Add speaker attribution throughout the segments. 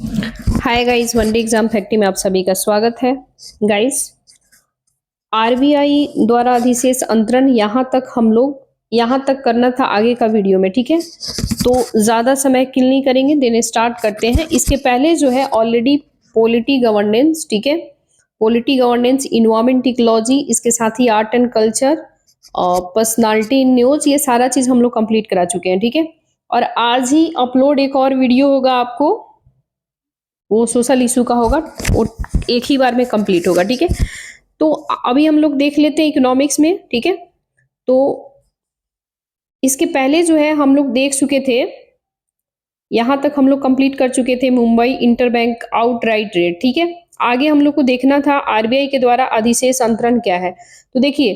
Speaker 1: Hi guys, one day exam factory में आप सभी का स्वागत है। गाइस, आरबीआई द्वारा अधिशेष अंतरण यहाँ तक करना था आगे का वीडियो में, ठीक है। तो ज्यादा समय किल नहीं करेंगे, देन स्टार्ट करते हैं। इसके पहले जो है ऑलरेडी पॉलिटी गवर्नेंस, ठीक है, पॉलिटी गवर्नेंस, इन्वायरमेंट इकोलॉजी, इसके साथ ही आर्ट एंड कल्चर और पर्सनालिटी इन न्यूज, ये सारा चीज हम लोग कंप्लीट करा चुके हैं, ठीक है। और आज ही अपलोड एक और वीडियो होगा आपको, वो सोशल इशू का होगा, वो एक ही बार में कंप्लीट होगा, ठीक है। तो अभी हम लोग देख लेते हैं इकोनॉमिक्स में, ठीक है। तो इसके पहले जो है हम लोग देख चुके थे, यहां तक हम लोग कंप्लीट कर चुके थे मुंबई इंटरबैंक आउटराइट रेट, ठीक है। आगे हम लोग को देखना था आरबीआई के द्वारा अधिशेष अंतरण क्या है। तो देखिए,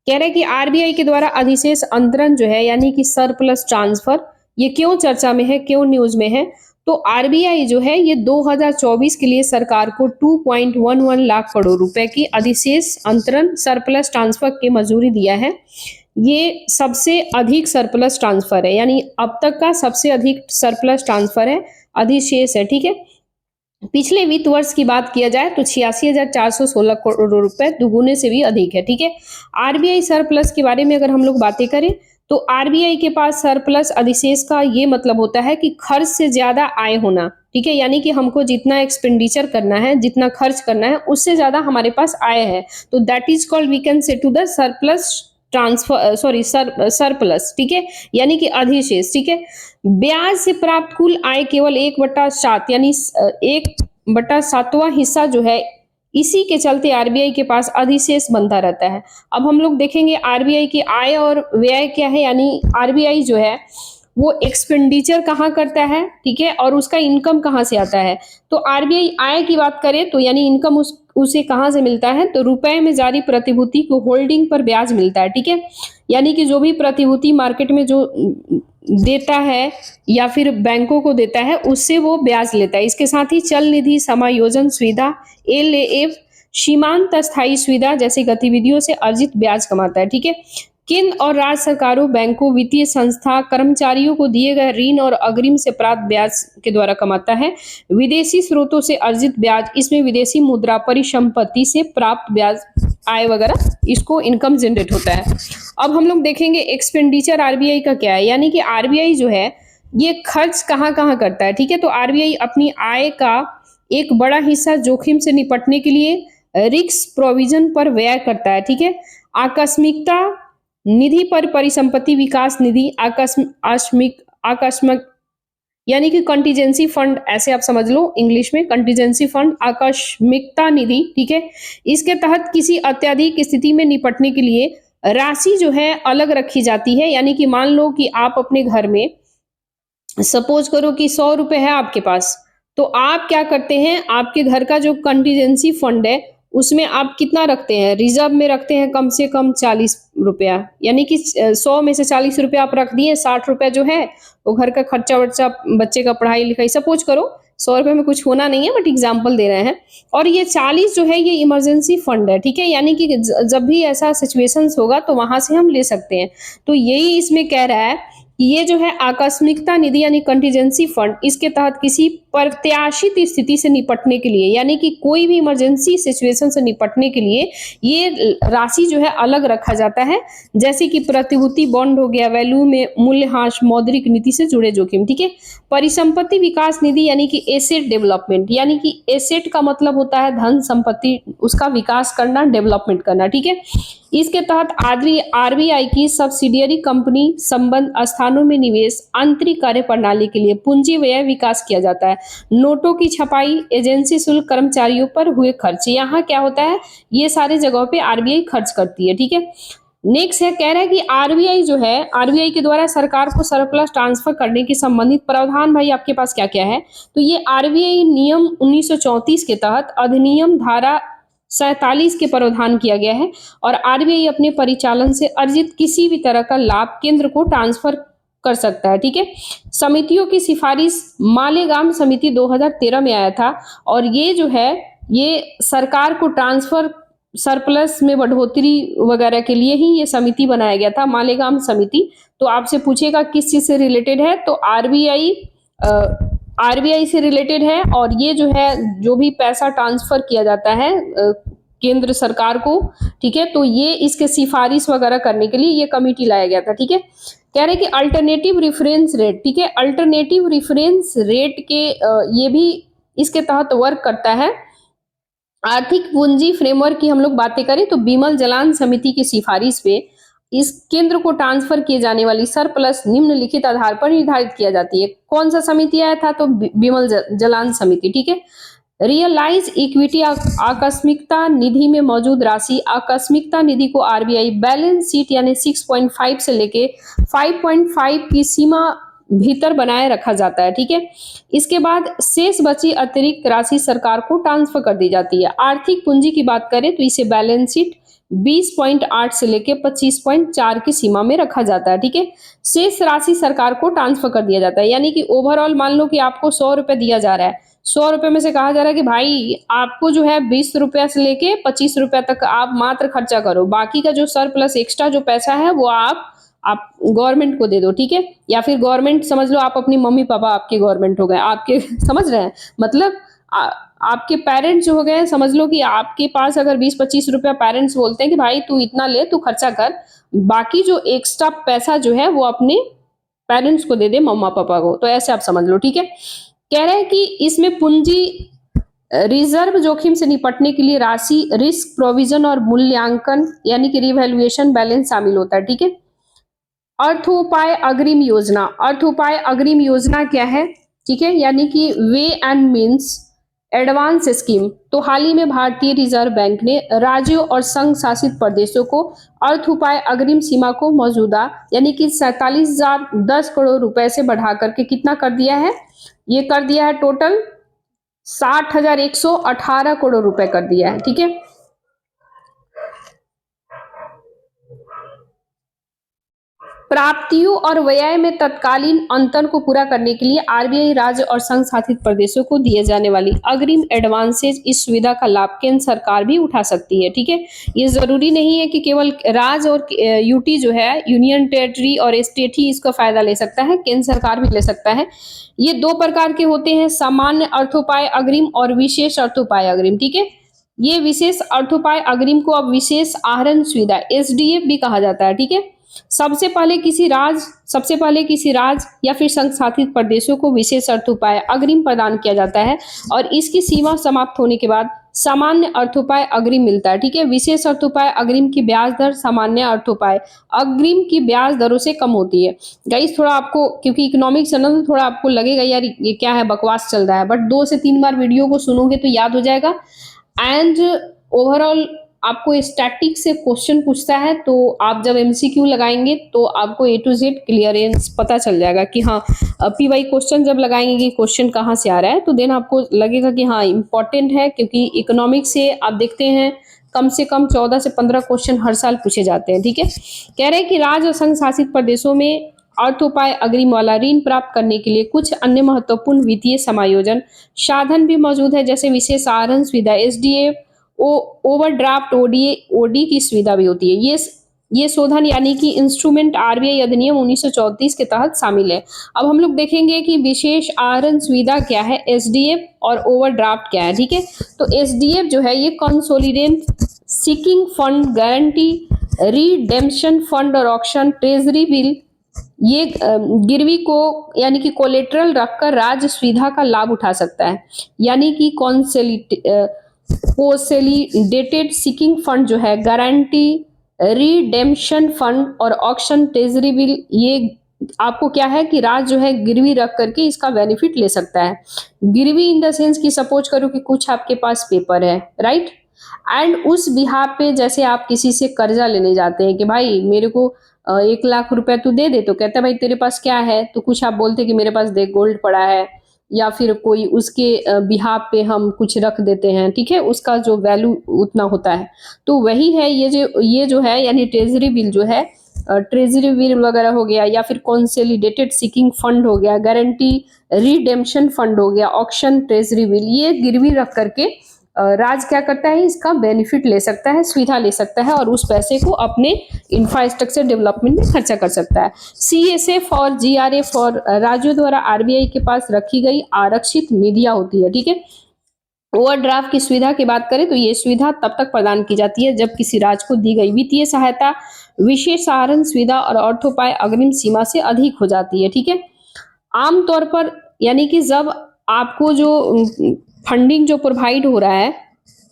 Speaker 1: कह रहे हैं कि आरबीआई के द्वारा अधिशेष अंतरण जो है यानी कि सरप्लस ट्रांसफर, ये क्यों चर्चा में है, क्यों न्यूज में है। तो आरबीआई जो है ये 2024 के लिए सरकार को 2.11 लाख करोड़ रुपए की अधिशेष अंतरण सरप्लस ट्रांसफर की मंजूरी दिया है। ये सबसे अधिक सरप्लस ट्रांसफर है, यानी अब तक का सबसे अधिक सरप्लस ट्रांसफर है, अधिशेष है, ठीक है। पिछले वित्त वर्ष की बात किया जाए तो 86,416 करोड़ रुपए, दुगुने से भी अधिक है, ठीक है। आरबीआई सरप्लस के बारे में अगर हम लोग बातें करें तो आरबीआई के पास सरप्लस अधिशेष का ये मतलब होता है कि खर्च से ज्यादा आय होना, ठीक है। यानी कि हमको जितना एक्सपेंडिचर करना है, जितना खर्च करना है, उससे ज्यादा हमारे पास आय है, तो that is called, we can say to the surplus transfer, sorry surplus, ठीक है, यानी कि अधिशेष, ठीक है। ब्याज से प्राप्त कुल आय केवल 1/7 यानी 1/7वां हिस्सा जो है, इसी के चलते आरबीआई के पास अधिशेष बनता रहता है। अब हम लोग देखेंगे आरबीआई की आय और व्यय क्या है, यानी आरबीआई जो है वो एक्सपेंडिचर कहाँ करता है, ठीक है, और उसका इनकम कहाँ से आता है। तो आरबीआई आय की बात करें तो यानी इनकम उसे कहाँ से मिलता है, तो रुपए में जारी प्रतिभूति को होल्डिंग पर ब्याज मिलता है, ठीक है। यानी कि जो भी प्रतिभूति मार्केट में जो देता है या फिर बैंकों को देता है, उससे वो ब्याज लेता है। इसके साथ ही चल निधि समायोजन सुविधा, एलएएफ, सीमांत अस्थायी सुविधा जैसी गतिविधियों से अर्जित ब्याज कमाता है, ठीक है। केंद्र और राज्य सरकारों, बैंकों, वित्तीय संस्था, कर्मचारियों को दिए गए ऋण और अग्रिम से प्राप्त ब्याज के द्वारा कमाता है। विदेशी स्रोतों से अर्जित ब्याज, इसमें विदेशी मुद्रा, परिसंपत्ति से प्राप्त ब्याज, आय वगैरह, इसको इनकम जनरेट होता है। अब हम लोग देखेंगे एक्सपेंडिचर आरबीआई का क्या है, यानी कि आरबीआई जो है ये खर्च कहाँ कहाँ करता है, ठीक है। तो आरबीआई अपनी आय का एक बड़ा हिस्सा जोखिम से निपटने के लिए रिस्क प्रोविजन पर व्यय करता है, ठीक है। आकस्मिकता निधि पर परिसंपत्ति विकास निधि, आकस्मिक यानी कि कंटीजेंसी फंड, ऐसे आप समझ लो इंग्लिश में, कंटीजेंसी फंड, आकस्मिकता निधि, ठीक है। इसके तहत किसी अत्यधिक स्थिति में निपटने के लिए राशि जो है अलग रखी जाती है। यानी कि मान लो कि आप अपने घर में, सपोज करो कि 100 रुपए है आपके पास, तो आप क्या करते हैं, आपके घर का जो कंटीजेंसी फंड है उसमें आप कितना रखते हैं, रिजर्व में रखते हैं कम से कम 40 रुपया, यानी कि 100 में से 40 रुपया आप रख दिए, 60 रुपया जो है वो घर का खर्चा वर्चा, बच्चे का पढ़ाई लिखाई, सपोज करो 100 रुपये में कुछ होना नहीं है, बट एग्जाम्पल दे रहे हैं। और ये 40 जो है ये इमरजेंसी फंड है, ठीक है, यानी कि जब भी ऐसा सिचुएशंस होगा तो वहां से हम ले सकते हैं। तो यही इसमें कह रहा है कि ये जो है आकस्मिकता निधि यानी कंटीजेंसी फंड, इसके तहत किसी प्रत्याशित स्थिति से निपटने के लिए, यानी कि कोई भी इमरजेंसी सिचुएशन से निपटने के लिए ये राशि जो है अलग रखा जाता है, जैसे कि प्रतिभूति, बॉन्ड हो गया, वैल्यू में मूल्यह्रास, मौद्रिक नीति से जुड़े जोखिम, ठीक है। परिसंपत्ति विकास निधि यानी कि एसेट डेवलपमेंट, यानी कि एसेट का मतलब होता है धन संपत्ति, उसका विकास करना, डेवलपमेंट करना, ठीक है। इसके तहत आरबीआई की सब्सिडियरी कंपनी संबंध स्थानों में निवेश, आंतरिक कार्य प्रणाली के लिए पूंजी व्यय विकास किया जाता है। नोटों की छपाई, एजेंसी शुल्क, कर्मचारियों पर हुए खर्च, यहाँ क्या होता है, ये सारे जगहों पे आरबीआई खर्च करती है, ठीक है। नेक्स्ट है, कह रहा है कि आरबीआई जो है, आरबीआई के द्वारा सरकार को सरप्लस ट्रांसफर करने की संबंधित प्रावधान भाई आपके पास क्या क्या है। तो ये आरबीआई नियम 1934 के तहत अधिनियम धारा 47 के प्रावधान किया गया है, और आरबीआई अपने परिचालन से अर्जित किसी भी तरह का लाभ केंद्र को ट्रांसफर कर सकता है, ठीक है। समितियों की सिफारिश मालेगाम समिति 2013 में आया था, और ये जो है ये सरकार को ट्रांसफर, सरप्लस में बढ़ोतरी वगैरह के लिए ही ये समिति बनाया गया था, मालेगाम समिति। तो आपसे पूछेगा किस चीज से रिलेटेड है, तो आरबीआई आरबीआई से रिलेटेड है और ये जो है जो भी पैसा ट्रांसफर किया जाता है केंद्र सरकार को, ठीक है, तो ये इसके सिफारिश वगैरह करने के लिए ये कमेटी लाया गया था, ठीक है। कह रहे कि अल्टरनेटिव रेफरेंस रेट, ठीक है, अल्टरनेटिव रेफरेंस रेट के ये भी इसके तहत वर्क करता है। आर्थिक पूंजी फ्रेमवर्क की हम लोग बातें करें तो बिमल जलान समिति की सिफारिश पे इस केंद्र को ट्रांसफर किए जाने वाली सरप्लस निम्नलिखित आधार पर निर्धारित किया जाती है। कौन सा समिति आया था? तो बिमल जलान समिति, ठीक है। रियलाइज इक्विटी आकस्मिकता निधि में मौजूद राशि, आकस्मिकता निधि को आरबीआई बैलेंस शीट यानी 6.5 से लेके 5.5 की सीमा भीतर बनाए रखा जाता है, ठीक है। इसके बाद शेष बची अतिरिक्त राशि सरकार को ट्रांसफर कर दी जाती है। आर्थिक पूंजी की बात करें तो इसे बैलेंस शीट 20.8 से लेके 25.4 की सीमा में रखा जाता है, ठीक है। शेष राशि सरकार को ट्रांसफर कर दिया जाता है, यानी कि ओवरऑल मान लो कि आपको 100 रुपए दिया जा रहा है, 100 रुपए में से कहा जा रहा है कि भाई आपको जो है 20 रुपया से लेके 25 रुपया तक आप मात्र खर्चा करो, बाकी का जो सरप्लस एक्स्ट्रा जो पैसा है वो आप गवर्नमेंट को दे दो, ठीक है। या फिर गवर्नमेंट समझ लो, आप अपनी मम्मी पापा आपके गवर्नमेंट हो गए, आपके समझ रहे हैं मतलब आपके पेरेंट्स जो हो गए, समझ लो कि आपके पास अगर 20-25 रुपया पेरेंट्स बोलते हैं कि भाई तू इतना ले, तू खर्चा कर, बाकी जो एक्स्ट्रा पैसा जो है वो अपने पेरेंट्स को दे दे, मम्मा पापा को, तो ऐसे आप समझ लो, ठीक है। कह रहे हैं कि इसमें पूंजी रिजर्व जोखिम से निपटने के लिए राशि, रिस्क प्रोविजन और मूल्यांकन यानी कि रिवैल्यूएशन बैलेंस शामिल होता है, ठीक है। अर्थोपाय अग्रिम योजना, अर्थोपाय अग्रिम योजना क्या है, ठीक है, यानी कि way and means advance scheme. तो हाल ही में भारतीय रिजर्व बैंक ने राज्यों और संघ शासित प्रदेशों को अर्थ उपाय अग्रिम सीमा को मौजूदा यानी कि 47,010 करोड़ रुपए से बढ़ा करके कितना कर दिया है? ये कर दिया है टोटल 60,118 करोड़ रुपए कर दिया है, ठीक है। प्राप्तियों और व्यय में तत्कालीन अंतर को पूरा करने के लिए आरबीआई राज्य और संघ शासित प्रदेशों को दिए जाने वाली अग्रिम एडवांसेज, इस सुविधा का लाभ केंद्र सरकार भी उठा सकती है, ठीक है। ये जरूरी नहीं है कि केवल राज्य और यूटी जो है, यूनियन टेरिटरी और स्टेट ही इसका फायदा ले सकता है, केंद्र सरकार भी ले सकता है। ये दो प्रकार के होते हैं, सामान्य अर्थोपाय अग्रिम और विशेष अर्थोपाय अग्रिम, ठीक है। ये विशेष अर्थोपाय अग्रिम को अब विशेष आहरण सुविधा एसडीएफ भी कहा जाता है, ठीक है। सबसे पहले किसी राज्य या फिर संघ शासित प्रदेशों को विशेष अर्थोपाय अग्रिम प्रदान किया जाता है और इसकी सीमा समाप्त होने के बाद सामान्य अर्थोपाय अग्रिम मिलता है, ठीक है। विशेष अर्थोपाय अग्रिम की ब्याज दर सामान्य अर्थोपाय अग्रिम की ब्याज दरों से कम होती है। गाइस थोड़ा आपको, क्योंकि इकोनॉमिक्स है ना, तो थोड़ा आपको लगेगा यार ये क्या है, बकवास चल रहा है, बट 2 से 3 बार वीडियो को सुनोगे तो याद हो जाएगा। एंड ओवरऑल आपको स्टैटिक से क्वेश्चन पूछता है तो आप जब एमसीक्यू लगाएंगे तो आपको ए टू जेड क्लियरेंस पता चल जाएगा कि हाँ, पीवाई क्वेश्चन जब लगाएंगे कि क्वेश्चन कहाँ से आ रहा है, तो देन आपको लगेगा कि हाँ इंपॉर्टेंट है, क्योंकि इकोनॉमिक्स से आप देखते हैं कम से कम 14 से 15 क्वेश्चन हर साल पूछे जाते हैं, ठीक है। कह रहे हैं कि राज्य और संघ शासित प्रदेशों में अर्थोपाय अग्रिम वाला ऋण प्राप्त करने के लिए कुछ अन्य महत्वपूर्ण वित्तीय समायोजन साधन भी मौजूद है, जैसे विशेष आहरण सुविधा एसडीएफ, ओवरड्राफ्ट ओडी की सुविधा भी होती है। ये शोधन यानी कि इंस्ट्रूमेंट आरबीआई अधिनियम 1934 के तहत शामिल है। अब हम लोग देखेंगे कि विशेष आहरण सुविधा क्या है, एसडीएफ और ओवरड्राफ्ट क्या है, ठीक है। तो एसडीएफ जो है ये consolidate seeking fund, guarantee, redemption fund और ऑक्शन ट्रेजरी बिल, ये गिरवी को यानी कि कोलेटरल रखकर राज्य सुविधा का लाभ उठा सकता है, यानी कि कोसोलिडेटेड सीकिंग फंड जो है, गारंटी, रिडेम्पशन फंड और ऑक्शन ट्रेजरी बिल, ये आपको क्या है कि राज्य जो है गिरवी रख करके इसका बेनिफिट ले सकता है। गिरवी इन द सेंस कि सपोज करो कि कुछ आपके पास पेपर है, राइट, एंड उस बिहाफ पे जैसे आप किसी से कर्जा लेने जाते हैं कि भाई मेरे को 1 लाख रुपया तू दे दे, तो कहता है भाई तेरे पास क्या है, तो कुछ आप बोलते कि मेरे पास देख गोल्ड पड़ा है, या फिर कोई उसके बिहाफ पे हम कुछ रख देते हैं, ठीक है, उसका जो वैल्यू उतना होता है। तो वही है ये जो है यानी ट्रेजरी बिल जो है, ट्रेजरी बिल वगैरह हो गया, या फिर कंसोलिडेटेड सीकिंग फंड हो गया, गारंटी रिडेम्पशन फंड हो गया, ऑक्शन ट्रेजरी बिल, ये गिरवी रख करके राज्य क्या करता है, इसका बेनिफिट ले सकता है, सुविधा ले सकता है और उस पैसे को अपने इंफ्रास्ट्रक्चर डेवलपमेंट में खर्चा कर सकता है। CSF और GRF और राज्यों द्वारा RBI के पास रखी गई आरक्षित निधियां होती है, ठीक है। ओवरड्राफ्ट की सुविधा की बात करें तो ये सुविधा तब तक प्रदान की जाती है जब किसी राज्य को दी गई वित्तीय सहायता विशेष सहारण सुविधा और अर्थोपाय अग्रिम सीमा से अधिक हो जाती है, ठीक है। आमतौर पर यानी कि जब आपको जो फंडिंग जो प्रोवाइड हो रहा है,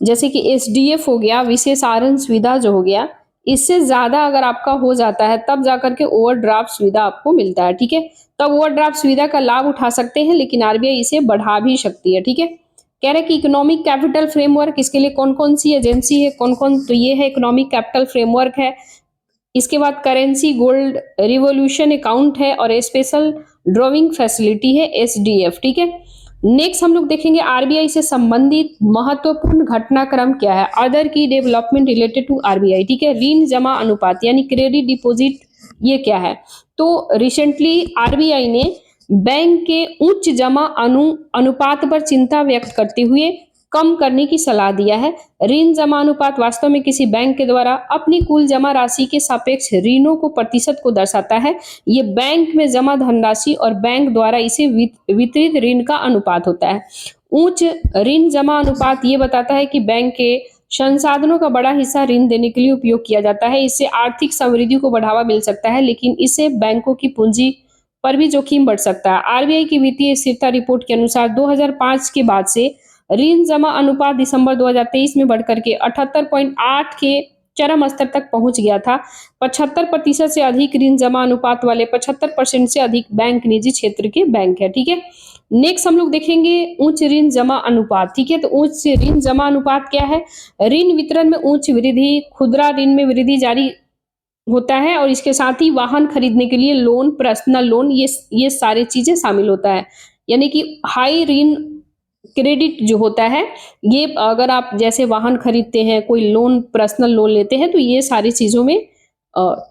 Speaker 1: जैसे कि SDF हो गया, विशेष सहारण सुविधा जो हो गया, इससे ज्यादा अगर आपका हो जाता है तब जाकर के ओवरड्राफ्ट सुविधा आपको मिलता है, ठीक है। तब ओवरड्राफ्ट सुविधा का लाभ उठा सकते हैं, लेकिन RBI इसे बढ़ा भी सकती है, ठीक है। कह रहे कि इकोनॉमिक कैपिटल फ्रेमवर्क, इसके लिए कौन कौन सी एजेंसी है, कौन कौन, तो ये है इकोनॉमिक कैपिटल फ्रेमवर्क है। इसके बाद करेंसी गोल्ड रिवोल्यूशन अकाउंट है और स्पेशल ड्रॉइंग फैसिलिटी है SDF, ठीक है। नेक्स्ट हम लोग देखेंगे RBI से संबंधित महत्वपूर्ण घटनाक्रम क्या है, अदर की डेवलपमेंट रिलेटेड टू RBI, ठीक है। ऋण जमा अनुपात यानी क्रेडिट डिपॉजिट, ये क्या है, तो रिसेंटली RBI ने बैंक के उच्च जमा अनुपात पर चिंता व्यक्त करते हुए कम करने की सलाह दिया है। ऋण जमा अनुपात वास्तव में किसी बैंक के द्वारा अपनी कुल जमा राशि के सापेक्ष ऋणों को प्रतिशत को दर्शाता है। ये बैंक में जमा धनराशि और बैंक द्वारा इसे वितरित ऋण का अनुपात होता है। उच्च ऋण जमा अनुपात ये बताता है कि बैंक के संसाधनों का बड़ा हिस्सा ऋण देने के लिए उपयोग किया जाता है। इससे आर्थिक समृद्धि को बढ़ावा मिल सकता है, लेकिन इससे बैंकों की पूंजी पर भी जोखिम बढ़ सकता है। RBI की वित्तीय स्थिरता रिपोर्ट के अनुसार 2005 के बाद से ऋण जमा अनुपात दिसंबर 2023 में बढ़कर के 78.8 के चरम स्तर तक पहुंच गया था। 75% से अधिक ऋण जमा अनुपात वाले 75% से अधिक बैंक निजी क्षेत्र के बैंक है, ठीक है। नेक्स्ट हम लोग देखेंगे उच्च ऋण जमा अनुपात, ठीक है। तो उच्च ऋण जमा अनुपात क्या है, ऋण वितरण में उच्च वृद्धि, खुदरा ऋण में वृद्धि जारी होता है और इसके साथ ही वाहन खरीदने के लिए लोन, पर्सनल लोन, ये सारी चीजें शामिल होता है। यानी कि हाई ऋण क्रेडिट जो होता है, ये अगर आप जैसे वाहन खरीदते हैं, कोई लोन, पर्सनल लोन लेते हैं, तो ये सारी चीजों में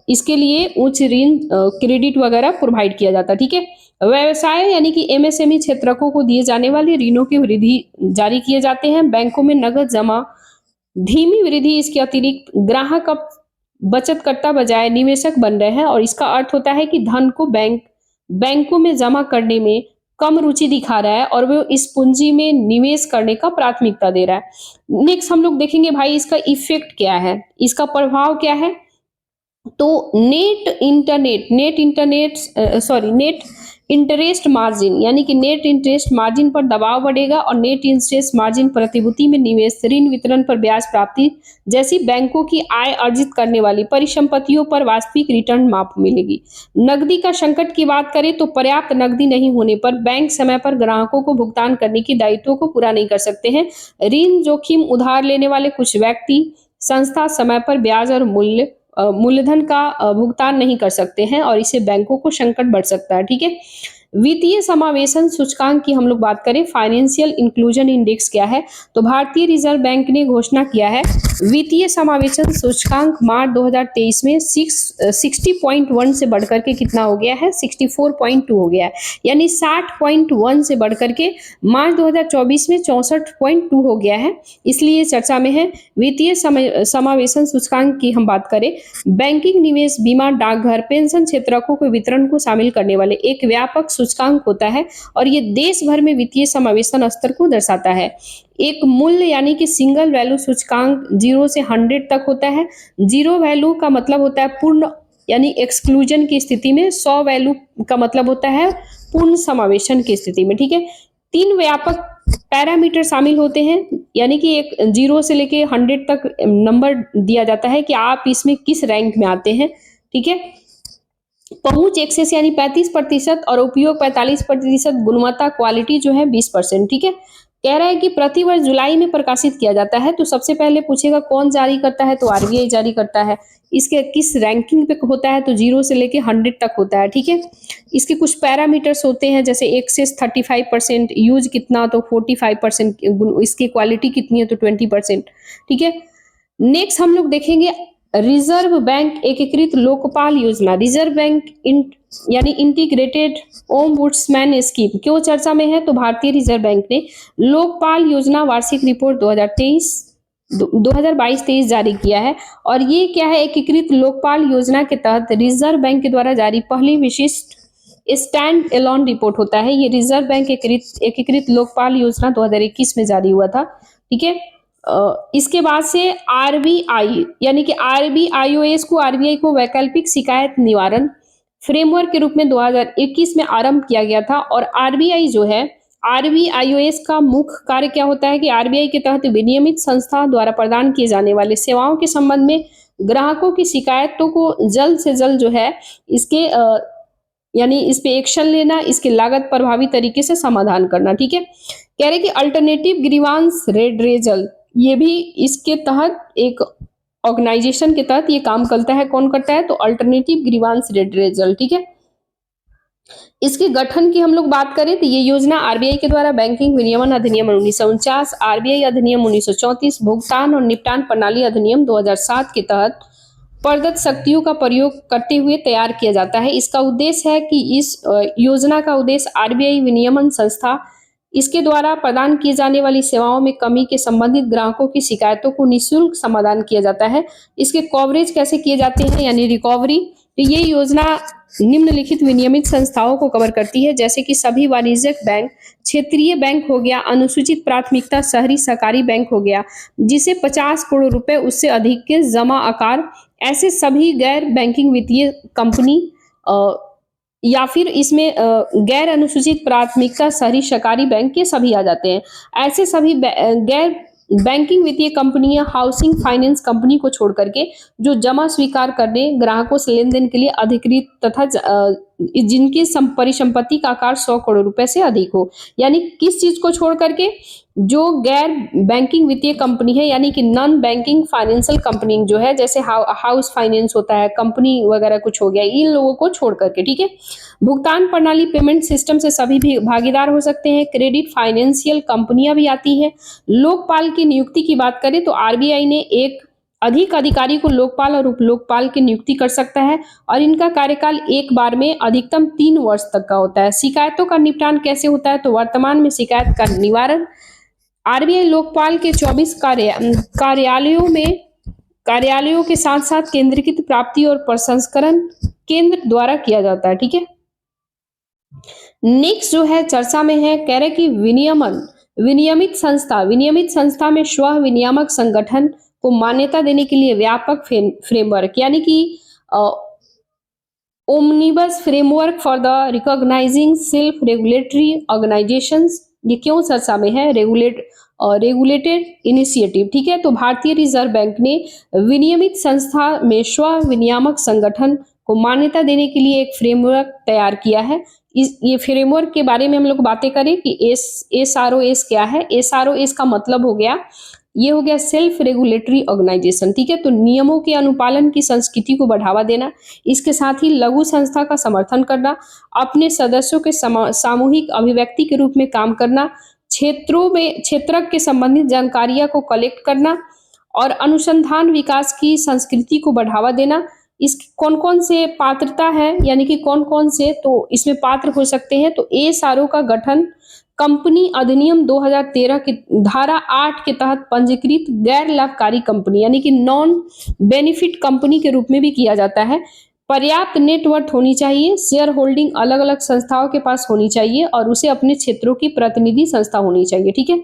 Speaker 1: इसके लिए उच्च ऋण क्रेडिट वगैरह प्रोवाइड किया जाता है, ठीक है। व्यवसाय यानी कि MSME क्षेत्रकों को दिए जाने वाले ऋणों की वृद्धि जारी किए जाते हैं। बैंकों में नगद जमा धीमी वृद्धि, इसके अतिरिक्त ग्राहक अब बचतकर्ता बजाय निवेशक बन रहे हैं और इसका अर्थ होता है कि धन को बैंकों में जमा करने में कम रुचि दिखा रहा है और वो इस पूंजी में निवेश करने का प्राथमिकता दे रहा है। नेक्स्ट हम लोग देखेंगे भाई इसका इफेक्ट क्या है, इसका प्रभाव क्या है। तो नेट इंटरेस्ट मार्जिन यानी कि नेट इंटरेस्ट मार्जिन पर दबाव बढ़ेगा और नेट इंटरेस्ट मार्जिन प्रतिभूति में निवेश, ऋण वितरण पर ब्याज प्राप्ति जैसी बैंकों की आय अर्जित करने वाली परिसंपत्तियों पर वास्तविक रिटर्न माप मिलेगी। नकदी का संकट की बात करें तो पर्याप्त नकदी नहीं होने पर बैंक समय पर ग्राहकों को भुगतान करने की दायित्वों को पूरा नहीं कर सकते हैं। ऋण जोखिम, उधार लेने वाले कुछ व्यक्ति संस्था समय पर ब्याज और मूलधन का भुगतान नहीं कर सकते हैं और इससे बैंकों को संकट बढ़ सकता है, ठीक है। वित्तीय समावेशन सूचकांक की हम लोग बात करें, फाइनेंशियल इंक्लूजन इंडेक्स क्या है, तो भारतीय रिजर्व बैंक ने घोषणा किया है वित्तीय समावेशन सूचकांक मार्च 2023 में 60.1 से बढ़कर के कितना हो गया है, 64.2 हो गया है। यानी 60.1 से बढ़कर के मार्च 2024 में 64.2 हो गया है, इसलिए चर्चा में है। वित्तीय समावेशन सूचकांक की हम बात करें, बैंकिंग, निवेश, बीमा, डाकघर, पेंशन क्षेत्रकों के वितरण को शामिल करने वाले एक व्यापक सूचकांक होता है और ये देश भर में वित्तीय समावेशन स्तर को दर्शाता है। एक मूल्य यानी कि सिंगल वैल्यू सूचकांक 0 से 100 तक होता है। 0 वैल्यू का मतलब होता है पूर्ण यानी एक्सक्लूजन की स्थिति में, 100 वैल्यू का मतलब होता है पूर्ण समावेशन की स्थिति में, ठीक है। 3 व्यापक पैरामीटर शामिल होते हैं, यानी कि एक 0 से लेके 100 तक नंबर दिया जाता है कि आप इसमें किस रैंक में आते हैं, ठीक है। पहुंच एक्सेस यानी 35% और उपयोग 45%, गुणवत्ता क्वालिटी जो है 20%, ठीक है। कह रहा है कि प्रतिवर्ष जुलाई में प्रकाशित किया जाता है। तो सबसे पहले पूछेगा कौन जारी करता है, तो RBI जारी करता है। इसके किस रैंकिंग पे होता है, तो 0 से लेके 100 तक होता है, ठीक है। इसके कुछ पैरामीटर्स होते हैं, जैसे एक्सेस 35%, यूज कितना तो 45%, इसकी क्वालिटी कितनी है तो 20%, ठीक है। नेक्स्ट हम लोग देखेंगे रिजर्व बैंक एकीकृत लोकपाल योजना, रिजर्व बैंक यानी इंटीग्रेटेड ओम्बुड्समैन स्कीम क्यों चर्चा में है? तो भारतीय रिजर्व बैंक ने लोकपाल योजना वार्षिक रिपोर्ट 2022-23 जारी किया है। और ये क्या है? एकीकृत लोकपाल योजना के तहत रिजर्व बैंक के द्वारा जारी पहली विशिष्ट स्टैंड एलोन रिपोर्ट होता है। ये रिजर्व बैंक एकीकृत लोकपाल योजना 2021 में जारी हुआ था। ठीक है। इसके बाद से आरबीआई यानी कि आरबीआईओएस को आरबीआई को वैकल्पिक शिकायत निवारण फ्रेमवर्क के रूप में 2021 में आरंभ किया गया था। और आरबीआई जो है, आरबीआईओएस का मुख्य कार्य क्या होता है कि आरबीआई के तहत विनियमित संस्था द्वारा प्रदान किए जाने वाले सेवाओं के संबंध में ग्राहकों की शिकायतों को जल्द से जल्द जो है इसके यानी इस पे एक्शन लेना, इसके लागत प्रभावी तरीके से समाधान करना। ठीक है। कह रहे कि अल्टरनेटिव ग्रीवांस रेडरेजल, ये भी इसके तहत एक ऑर्गेनाइजेशन के तहत ये काम करता है। कौन करता है? तो अल्टरनेटिव ग्रीवांस रेडरेजल। ठीक है। इसके गठन की हम लोग बात करें तो ये योजना आरबीआई के द्वारा बैंकिंग विनियमन अधिनियम 1949, आरबीआई अधिनियम 1934, भुगतान और निपटान प्रणाली अधिनियम 2007 के तहत प्रदत्त शक्तियों का प्रयोग करते हुए तैयार किया जाता है। इसका उद्देश्य है कि इस योजना का उद्देश्य आरबीआई विनियमन संस्था इसके द्वारा प्रदान की जाने वाली सेवाओं में कमी के संबंधित ग्राहकों की शिकायतों को निःशुल्क समाधान किया जाता है। इसके कवरेज कैसे किए जाते हैं यानी रिकवरी, तो ये योजना निम्नलिखित विनियमित संस्थाओं को कवर करती है, जैसे कि सभी वाणिज्यिक बैंक, क्षेत्रीय बैंक हो गया, अनुसूचित प्राथमिकता शहरी सहकारी बैंक हो गया जिसे 50 करोड़ रुपए उससे अधिक के जमा आकार, ऐसे सभी गैर बैंकिंग वित्तीय कंपनी या फिर इसमें गैर अनुसूचित प्राथमिकता शहरी सहकारी बैंक के सभी आ जाते हैं। ऐसे सभी गैर बैंकिंग वित्तीय कंपनियां हाउसिंग फाइनेंस कंपनी को छोड़ करके जो जमा स्वीकार करने ग्राहकों से लेन देन के लिए अधिकृत तथा जिनकी परिसंपत्ति का आकार 100 करोड़ रुपए से अधिक हो, यानी किस चीज को छोड़ करके? जो गैर बैंकिंग वित्तीय कंपनी है यानी कि नॉन बैंकिंग फाइनेंशियल कंपनी जो है, जैसे हाउस फाइनेंस होता है, कंपनी वगैरह कुछ हो गया, इन लोगों को छोड़ करके। ठीक है। भुगतान प्रणाली पेमेंट सिस्टम से सभी भी भागीदार हो सकते हैं। क्रेडिट फाइनेंशियल कंपनियां भी आती है। लोकपाल की नियुक्ति की बात करें तो आरबीआई ने एक अधिक अधिकारी को लोकपाल और उप लोकपाल की नियुक्ति कर सकता है और इनका कार्यकाल एक बार में अधिकतम 3 वर्ष तक का होता है। शिकायतों का निपटान कैसे होता है? तो वर्तमान में शिकायत का निवारण आरबीआई लोकपाल के 24 कार्यालयों के साथ साथ केंद्रीकृत प्राप्ति और प्रसंस्करण केंद्र द्वारा किया जाता है। ठीक है। नेक्स्ट जो है चर्चा में है, कह रहे कि विनियमित संस्था में स्व विनियामक संगठन को मान्यता देने के लिए व्यापक फ्रेमवर्क यानी कि omnibus framework for the recognizing self regulatory organisations, ये क्यों चर्चा में है? Regulated initiative. ठीक है। तो भारतीय रिजर्व बैंक ने विनियमित संस्था में स्व विनियामक संगठन को मान्यता देने के लिए एक फ्रेमवर्क तैयार किया है। ये फ्रेमवर्क के बारे में हम लोग बातें करें कि एसआरओएस क्या है? एसआरओएस का मतलब हो गया, ये हो गया सेल्फ रेगुलेटरी ऑर्गेनाइजेशन। ठीक है। तो नियमों के अनुपालन की संस्कृति को बढ़ावा देना, इसके साथ ही लघु संस्था का समर्थन करना, अपने सदस्यों के सामूहिक अभिव्यक्ति के रूप में काम करना, क्षेत्रक के संबंधित जानकारियां को कलेक्ट करना और अनुसंधान विकास की संस्कृति को बढ़ावा देना। इस कौन कौन से पात्रता है यानी कि कौन कौन से तो इसमें पात्र हो सकते हैं? तो एसआरओ का गठन कंपनी अधिनियम 2013 की धारा 8 के तहत पंजीकृत गैर लाभकारी कंपनी यानी कि नॉन बेनिफिट कंपनी के रूप में भी किया जाता है। पर्याप्त नेटवर्थ होनी चाहिए, शेयर होल्डिंग अलग अलग संस्थाओं के पास होनी चाहिए और उसे अपने क्षेत्रों की प्रतिनिधि संस्था होनी चाहिए। ठीक है।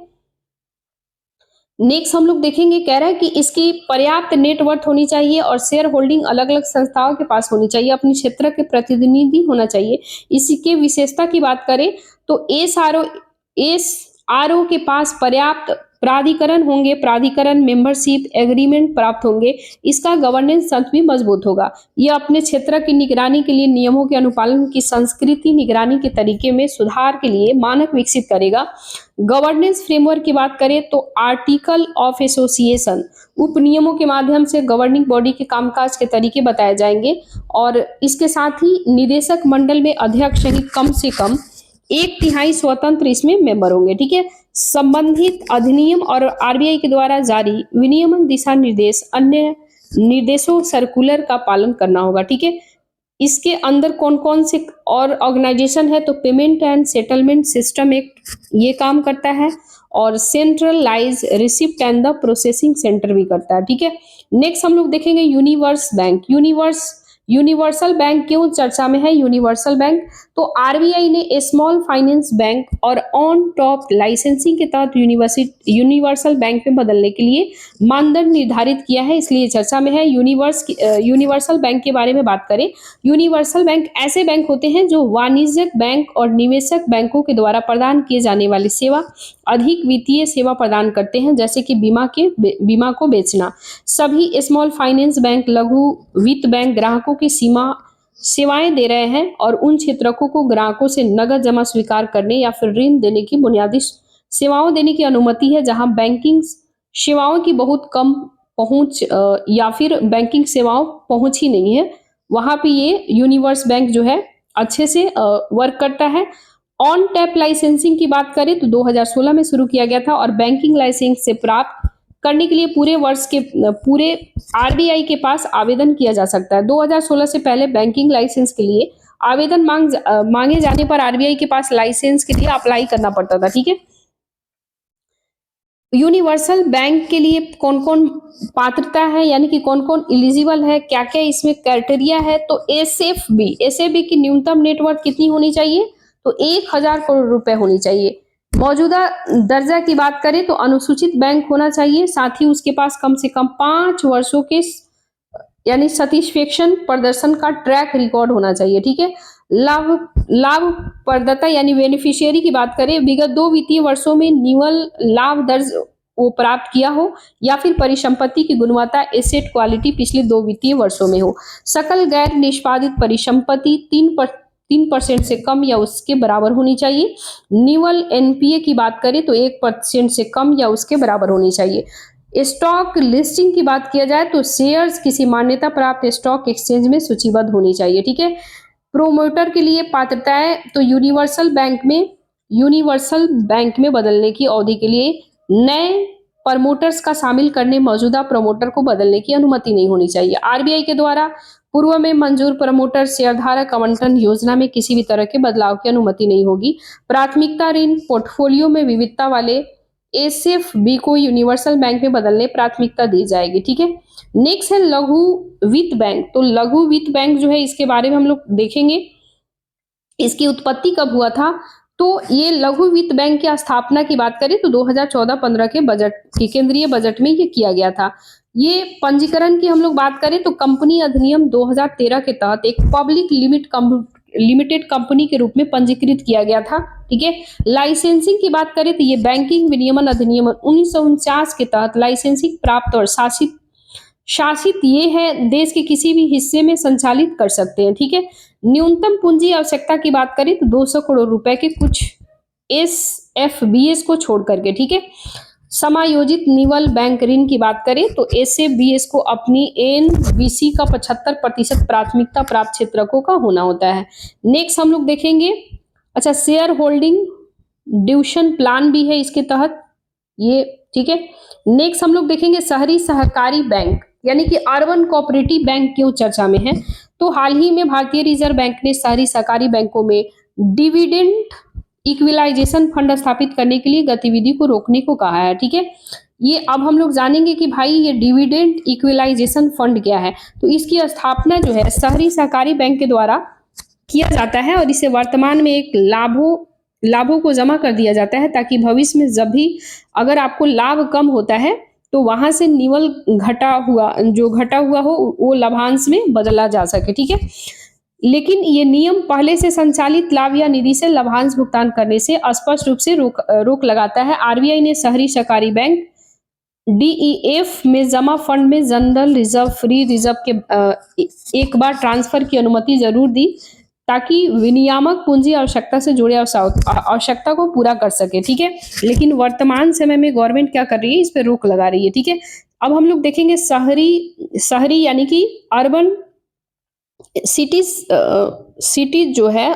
Speaker 1: नेक्स्ट हम लोग देखेंगे, कह रहा है कि इसकी पर्याप्त नेटवर्थ होनी चाहिए और शेयर होल्डिंग अलग अलग संस्थाओं के पास होनी चाहिए, अपने क्षेत्र के प्रतिनिधि होना चाहिए। इसी के विशेषता की बात करें तो एसआरओ के पास पर्याप्त प्राधिकरण होंगे, प्राधिकरण मेंबरशिप एग्रीमेंट प्राप्त होंगे, इसका गवर्नेंस तंत्र भी मजबूत होगा। यह अपने क्षेत्र की निगरानी के लिए नियमों के अनुपालन की संस्कृति निगरानी के तरीके में सुधार के लिए मानक विकसित करेगा। गवर्नेंस फ्रेमवर्क की बात करें तो आर्टिकल ऑफ एसोसिएशन उपनियमों के माध्यम से गवर्निंग बॉडी के कामकाज के तरीके बताए जाएंगे और इसके साथ ही निदेशक मंडल में अध्यक्ष सहित कम से कम 1/3 स्वतंत्र इसमें मेंबर होंगे। ठीक है। संबंधित अधिनियम और आरबीआई के द्वारा जारी विनियमन दिशा निर्देश अन्य निर्देशों सर्कुलर का पालन करना होगा, ठीक है। इसके अंदर कौन कौन से और ऑर्गेनाइजेशन है, तो payment and settlement system act ये काम करता है, और centralise receipt and the processing centre भी करता है, ठीक है। नेक्स्ट हम लोग देखेंगे यूनिवर्स बैंक। यूनिवर्सल बैंक क्यों चर्चा में है? यूनिवर्सल बैंक, तो आरबीआई ने स्मॉल फाइनेंस बैंक और ऑन टॉप लाइसेंसिंग के तहत यूनिवर्सल बैंक में बदलने के लिए मानदंड निर्धारित किया है, इसलिए चर्चा में है। यूनिवर्सल बैंक के बारे में बात करें, यूनिवर्सल बैंक ऐसे बैंक होते हैं जो वाणिज्यिक बैंक और निवेशक बैंकों के द्वारा प्रदान किए जाने वाली सेवा अधिक वित्तीय सेवा प्रदान करते हैं, जैसे कि बीमा को बेचना। सभी स्मॉल फाइनेंस बैंक, लघु वित्त बैंक ग्राहकों की सेवाएं दे रहे हैं और उन क्षेत्रकों को ग्राहकों से नगद जमा स्वीकार करने या फिर ऋण देने की बुनियादी सेवाओं देने की अनुमति है, जहां बैंकिंग सेवाओं की बहुत कम पहुंच या फिर बैंकिंग सेवाओं पहुंच ही नहीं है, वहां पे ये यूनिवर्स बैंक जो है अच्छे से वर्क करता है। ऑन टैप लाइसेंसिंग की बात करें तो 2016 में शुरू किया गया था, और बैंकिंग लाइसेंस से प्राप्त करने के लिए पूरे आरबीआई के पास आवेदन किया जा सकता है। 2016 से पहले बैंकिंग लाइसेंस के लिए आवेदन मांगे जाने पर आरबीआई के पास लाइसेंस के लिए अप्लाई करना पड़ता था, ठीक है। यूनिवर्सल बैंक के लिए कौन कौन पात्रता है, यानी कि कौन कौन इलिजिबल है, क्या क्या इसमें क्राइटेरिया है, तो एसएफबी की न्यूनतम नेटवर्थ कितनी होनी चाहिए, तो 1000 करोड़ रुपए होनी चाहिए। मौजूदा दर्जा की बात करें तो अनुसूचित बैंक होना चाहिए, साथ ही उसके पास कम से कम 5 वर्षों के यानी सैटिस्फैक्शन प्रदर्शन का ट्रैक रिकॉर्ड होना चाहिए, ठीक है। लाभ प्रदाता यानी बेनिफिशियरी की बात करें, विगत 2 वित्तीय वर्षों में निवल लाभ दर्ज वो प्राप्त किया हो, या फिर परिसंपत्ति की गुणवत्ता एसेट क्वालिटी पिछले 2 वित्तीय वर्षों में हो। सकल गैर निष्पादित परिसंपत्ति 3% से कम या उसके बराबर होनी चाहिए। निवल एनपीए की बात करें तो 1% से कम या उसके बराबर होनी चाहिए। स्टॉक लिस्टिंग की बात किया जाए तो शेयर्स किसी मान्यता प्राप्त स्टॉक एक्सचेंज में सूचीबद्ध होनी चाहिए, ठीक है। प्रोमोटर के लिए पात्रताएं, तो यूनिवर्सल बैंक में बदलने की अवधि के लिए नए प्रमोटर्स का शामिल करने मौजूदा प्रमोटर को बदलने की अनुमति नहीं होनी चाहिए। आरबीआई के द्वारा पूर्व में मंजूर प्रमोटर शेयरधारक आवंटन योजना में किसी भी तरह के बदलाव की अनुमति नहीं होगी। प्राथमिकता ऋण पोर्टफोलियो में विविधता वाले एसएफबी को यूनिवर्सल बैंक में बदलने प्राथमिकता दी जाएगी, ठीक है। नेक्स्ट है लघु वित्त बैंक। तो लघु वित्त बैंक जो है इसके बारे में हम लोग देखेंगे, इसकी उत्पत्ति कब हुआ था, तो ये लघु वित्त बैंक की स्थापना की बात करें तो 2014-15 के केंद्रीय बजट में ये किया गया था। ये पंजीकरण की हम लोग बात करें तो कंपनी अधिनियम 2013 के तहत एक पब्लिक लिमिटेड कंपनी के रूप में पंजीकृत किया गया था, ठीक है। लाइसेंसिंग की बात करें तो ये बैंकिंग विनियमन अधिनियम 1949 के तहत लाइसेंसिंग प्राप्त और शासित ये है, देश के किसी भी हिस्से में संचालित कर सकते हैं, ठीक है। न्यूनतम पूंजी आवश्यकता की बात करें तो 200 करोड़ रुपए के कुछ एसएफबीएस को छोड़ करके, ठीक है। समायोजित निवल बैंक ऋण की बात करें तो एसएफबीएस को अपनी एनबीसी का 75% प्राथमिकता प्राप्त क्षेत्रकों का होना होता है। नेक्स्ट हम लोग देखेंगे, अच्छा शेयर होल्डिंग ड्यूशन प्लान भी है इसके तहत ये, ठीक है। नेक्स्ट हम लोग देखेंगे शहरी सहकारी बैंक, यानी कि अर्बन कोऑपरेटिव बैंक क्यों चर्चा में है, तो हाल ही में भारतीय रिजर्व बैंक ने शहरी सहकारी बैंकों में डिविडेंड इक्विलाइजेशन फंड स्थापित करने के लिए गतिविधि को रोकने को कहा है, ठीक है। ये अब हम लोग जानेंगे कि भाई ये डिविडेंड इक्विलाइजेशन फंड क्या है, तो इसकी स्थापना जो है शहरी सहकारी बैंक के द्वारा किया जाता है, और इसे वर्तमान में एक लाभों को जमा कर दिया जाता है, ताकि भविष्य में जब भी अगर आपको लाभ कम होता है तो वहां से निवल घटा हुआ हो वो लाभांश में बदला जा सके, ठीक है। लेकिन ये नियम पहले से संचालित लाभ या निधि से लाभांश भुगतान करने से स्पष्ट रूप से रोक लगाता है। आरबीआई ने शहरी सहकारी बैंक डीईएफ में जमा फंड में जनरल रिजर्व फ्री रिजर्व के एक बार ट्रांसफर की अनुमति जरूर दी, ताकि विनियामक पूंजी आवश्यकता से जुड़े आवश्यकता को पूरा कर सके, ठीक है। लेकिन वर्तमान समय में गवर्नमेंट क्या कर रही है, इस पर रोक लगा रही है, ठीक है। अब हम लोग देखेंगे शहरी यानी कि अर्बन सिटीज जो है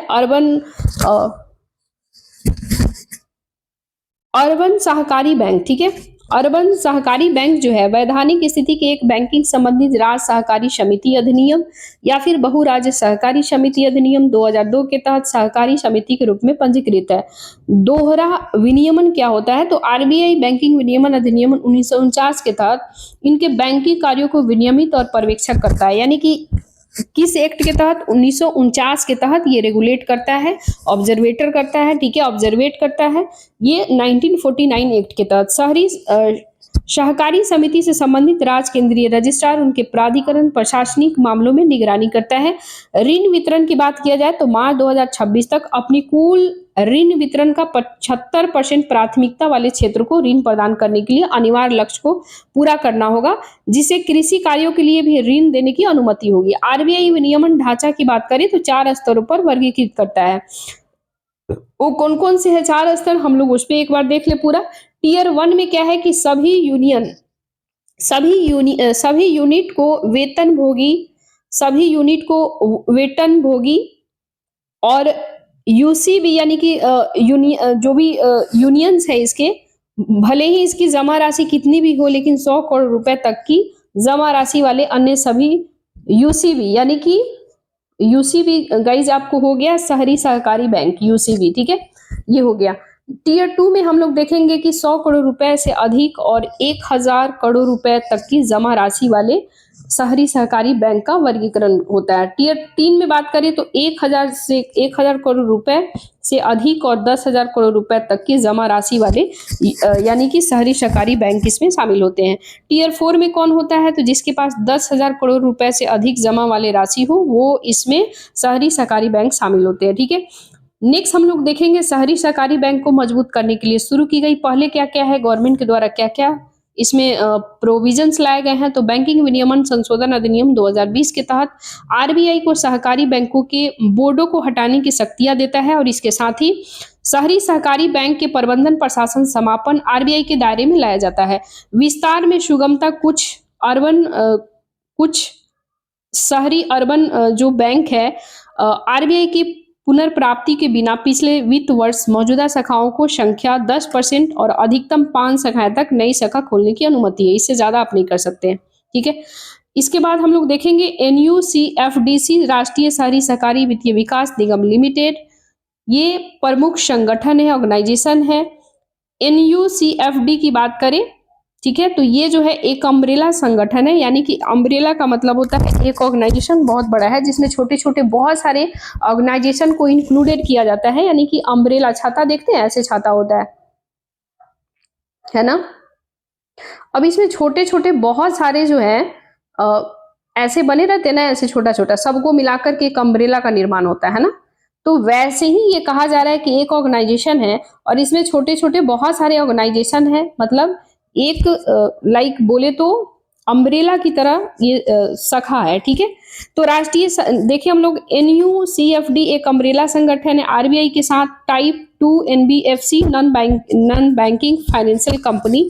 Speaker 1: अर्बन सहकारी बैंक, ठीक है। अर्बन सहकारी बैंक जो है वैधानिक स्थिति के एक बैंकिंग संबंधित राज्य सहकारी समिति अधिनियम या फिर बहु राज्य सहकारी समिति अधिनियम 2002 के तहत सहकारी समिति के रूप में पंजीकृत है। दोहरा विनियमन क्या होता है? तो आरबीआई बैंकिंग विनियमन अधिनियम 1949 के तहत इनके बैंकिंग कार्यों को विनियमित और पर्यवेक्षक करता है। यानी कि किस एक्ट के तहत? 1949 के तहत ये रेगुलेट करता है, ऑब्जर्वेटर करता है, ठीक है, ऑब्जर्वेट करता है। ये 1949 एक्ट के तहत शहरी सहकारी समिति से संबंधित राज्य केंद्रीय रजिस्ट्रार उनके प्राधिकरण प्रशासनिक मामलों में निगरानी करता है। ऋण वितरण की बात किया जाए तो मार्च 2026 तक अपनी कुल ऋण वितरण का 75% प्राथमिकता वाले क्षेत्र को ऋण प्रदान करने के लिए अनिवार्य लक्ष्य को पूरा करना होगा, जिससे कृषि कार्यों के लिए भी ऋण देने की अनुमति होगी। आरबीआई विनियमन ढांचा की बात करें तो 4 स्तरों पर वर्गीकृत करता है। वो कौन कौन से है 4 स्तर? हम लोग उस पर एक बार देख ले पूरा। टीयर 1 में क्या है कि सभी यूनिट को वेतन भोगी और यूसीबी यानी कि जो भी यूनियंस है इसके, भले ही इसकी जमा राशि कितनी भी हो लेकिन 100 करोड़ रुपए तक की जमा राशि वाले अन्य सभी यूसीबी, यानी कि यूसीबी गाइज आपको हो गया शहरी सहकारी बैंक यूसीबी, ठीक है, ये हो गया। टीयर 2 में हम लोग देखेंगे कि 100 करोड़ रुपए से अधिक और 1000 करोड़ रुपए तक की जमा राशि वाले शहरी सहकारी बैंक का वर्गीकरण होता है। टीयर 3 में बात करें तो 1000 करोड़ रुपए से अधिक और 10,000 करोड़ रुपए तक की जमा राशि वाले यानी कि शहरी सहकारी बैंक इसमें शामिल होते हैं। टीयर 4 में कौन होता है? तो जिसके पास 10,000 करोड़ रुपए से अधिक जमा वाले राशि हो वो इसमें शहरी सहकारी बैंक शामिल होते हैं, ठीक है। नेक्स्ट हम लोग देखेंगे शहरी सहकारी बैंक को मजबूत करने के लिए शुरू की गई पहले क्या क्या है, गवर्नमेंट के द्वारा क्या क्या इसमें प्रोविजंस लाए गए हैं। तो बैंकिंग विनियमन संशोधन अधिनियम 2020 के तहत आरबीआई को सहकारी बैंकों के बोर्डों को हटाने की शक्तियां देता है और इसके साथ ही शहरी सहकारी बैंक के प्रबंधन प्रशासन समापन आरबीआई के दायरे में लाया जाता है। विस्तार में सुगमता कुछ शहरी अर्बन जो बैंक है आरबीआई की पुनर्प्राप्ति के बिना पिछले वित्त वर्ष मौजूदा शाखाओं को संख्या 10% और अधिकतम 5 शाखाएं तक नई शाखा खोलने की अनुमति है, इससे ज्यादा आप नहीं कर सकते हैं, ठीक है। इसके बाद हम लोग देखेंगे NUCFDC राष्ट्रीय शहरी सहकारी वित्तीय विकास निगम लिमिटेड, ये प्रमुख संगठन है, ऑर्गेनाइजेशन है। NUCFD की बात करें, ठीक है, तो ये जो है एक अम्ब्रेला संगठन है, यानी कि अम्ब्रेला का मतलब होता है एक ऑर्गेनाइजेशन बहुत बड़ा है जिसमें छोटे छोटे बहुत सारे ऑर्गेनाइजेशन को इंक्लूडेड किया जाता है, यानी कि अम्ब्रेला छाता देखते हैं ऐसे छाता होता है ना। अब इसमें छोटे छोटे बहुत सारे जो है ऐसे बने रहते हैं ना, ऐसे छोटा छोटा सबको मिलाकर के एक अम्ब्रेला का निर्माण होता है ना। तो वैसे ही ये कहा जा रहा है कि एक ऑर्गेनाइजेशन है और इसमें छोटे छोटे बहुत सारे ऑर्गेनाइजेशन है, मतलब एक लाइक बोले तो अम्ब्रेला की तरह ये शाखा है, ठीक है। तो राष्ट्रीय देखिए हम लोग NUCFD एक अम्ब्रेला संगठन है, आरबीआई के साथ type 2 NBFC non banking financial company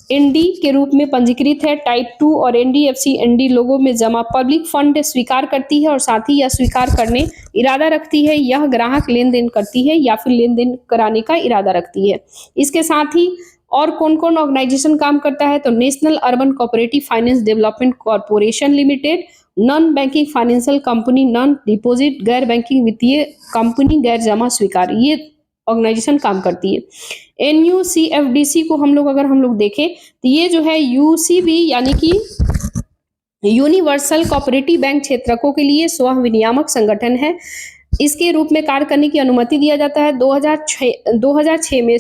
Speaker 1: ND के रूप में पंजीकृत है। टाइप 2 और NDFC ND लोगों में जमा पब्लिक फंड स्वीकार करती है और साथ ही यह स्वीकार करने इरादा रखती है, यह ग्राहक लेन देन करती है या फिर लेन देन कराने का इरादा रखती है। इसके साथ ही और कौन कौन ऑर्गेनाइजेशन काम करता है? तो national urban cooperative finance development corporation limited, non banking financial company, non deposit गैर बैंकिंग वित्तीय कंपनी, गैर जमा स्वीकार, ये ऑर्गेनाइजेशन काम करती है। NUCFDC को हम लोग देखें तो ये जो है UCB यानी कि यूनिवर्सल कोऑपरेटिव बैंक क्षेत्रकों के लिए स्व विनियामक संगठन है। इसके रूप में कार्य करने की अनुमति दिया जाता है। 2006 में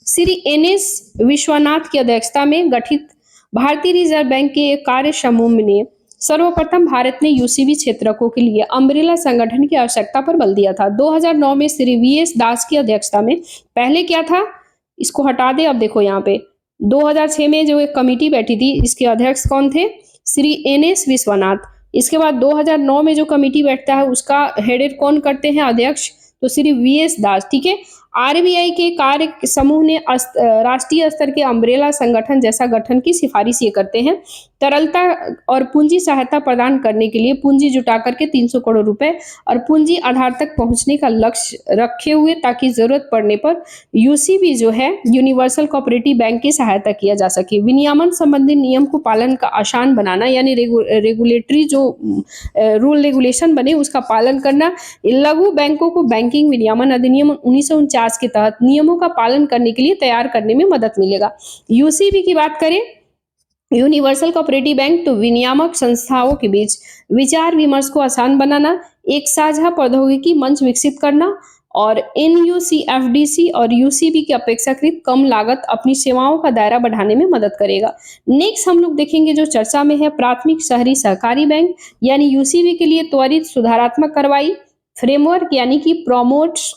Speaker 1: श्री NS विश्वनाथ की अध्यक्षता में गठित भारतीय रिजर्व बैंक के एक कार्य समूह ने सर्वप्रथम भारत में यूसीबी क्षेत्रकों के लिए अम्ब्रेला संगठन की आवश्यकता पर बल दिया था। 2009 में श्री VS दास की अध्यक्षता में, पहले क्या था इसको हटा दे, अब देखो यहाँ पे 2006 में जो एक कमेटी बैठी थी इसके अध्यक्ष कौन थे? श्री NS विश्वनाथ। इसके बाद 2009 में जो कमेटी बैठता है उसका हेडेड कौन करते हैं अध्यक्ष? तो श्री VS दास, ठीक है। आरबीआई के कार्य समूह ने राष्ट्रीय स्तर के अम्ब्रेला संगठन जैसा गठन की सिफारिश ये करते हैं तरलता और पूंजी सहायता प्रदान करने के लिए पूंजी जुटा करके 300 करोड़ रुपए और पूंजी आधार तक पहुंचने का लक्ष्य रखे हुए, ताकि जरूरत पड़ने पर यूसीबी जो है यूनिवर्सल कोऑपरेटिव बैंक की सहायता किया जा सके। विनियमन संबंधी नियम को पालन का आसान बनाना, यानी रेगुलेटरी जो रूल रेगुलेशन बने उसका पालन करना। लघु बैंकों को बैंकिंग विनियमन अधिनियम 1949 के तहत नियमों का पालन करने के लिए तैयार करने में मदद मिलेगा। यूसीबी की बात करें, यूनिवर्सल कोऑपरेटिव बैंक, तो विनियामक संस्थाओं के बीच विचार विमर्श को आसान बनाना, एक साझा प्रौद्योगिकी मंच विकसित करना और एनयूसीएफडीसी और यूसीबी की अपेक्षाकृत कम लागत अपनी सेवाओं का दायरा बढ़ाने में मदद करेगा। नेक्स्ट हम लोग देखेंगे जो चर्चा में है, प्राथमिक शहरी सहकारी बैंक यानी यूसीबी के लिए त्वरित सुधारात्मक कार्रवाई फ्रेमवर्क, यानी कि promotes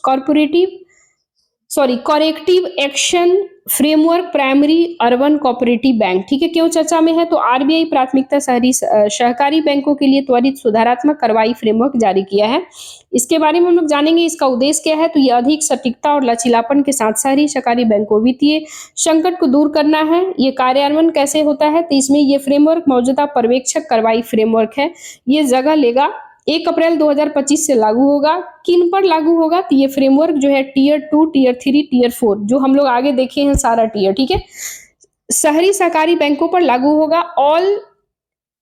Speaker 1: corrective action framework primary urban cooperative bank. ठीक है, क्यों चर्चा में है, तो आरबीआई प्राथमिकता शहरी सहकारी बैंकों के लिए त्वरित सुधारात्मक कार्रवाई फ्रेमवर्क जारी किया है। इसके बारे में हम लोग जानेंगे इसका उद्देश्य क्या है, तो यह अधिक सटीकता और लचीलापन के साथ शहरी सहकारी बैंकों वित्तीय संकट को दूर करना है। ये कार्यान्वयन कैसे होता है, तो इसमें ये फ्रेमवर्क मौजूदा पर्यवेक्षक कार्रवाई फ्रेमवर्क है, ये जगह लेगा 1 अप्रैल 2025 से लागू होगा। किन पर लागू होगा, तो ये फ्रेमवर्क जो है टीयर 2, टीयर 3, टीयर 4 जो हम लोग आगे देखे हैं सारा टीयर, ठीक है, शहरी सहकारी बैंकों पर लागू होगा।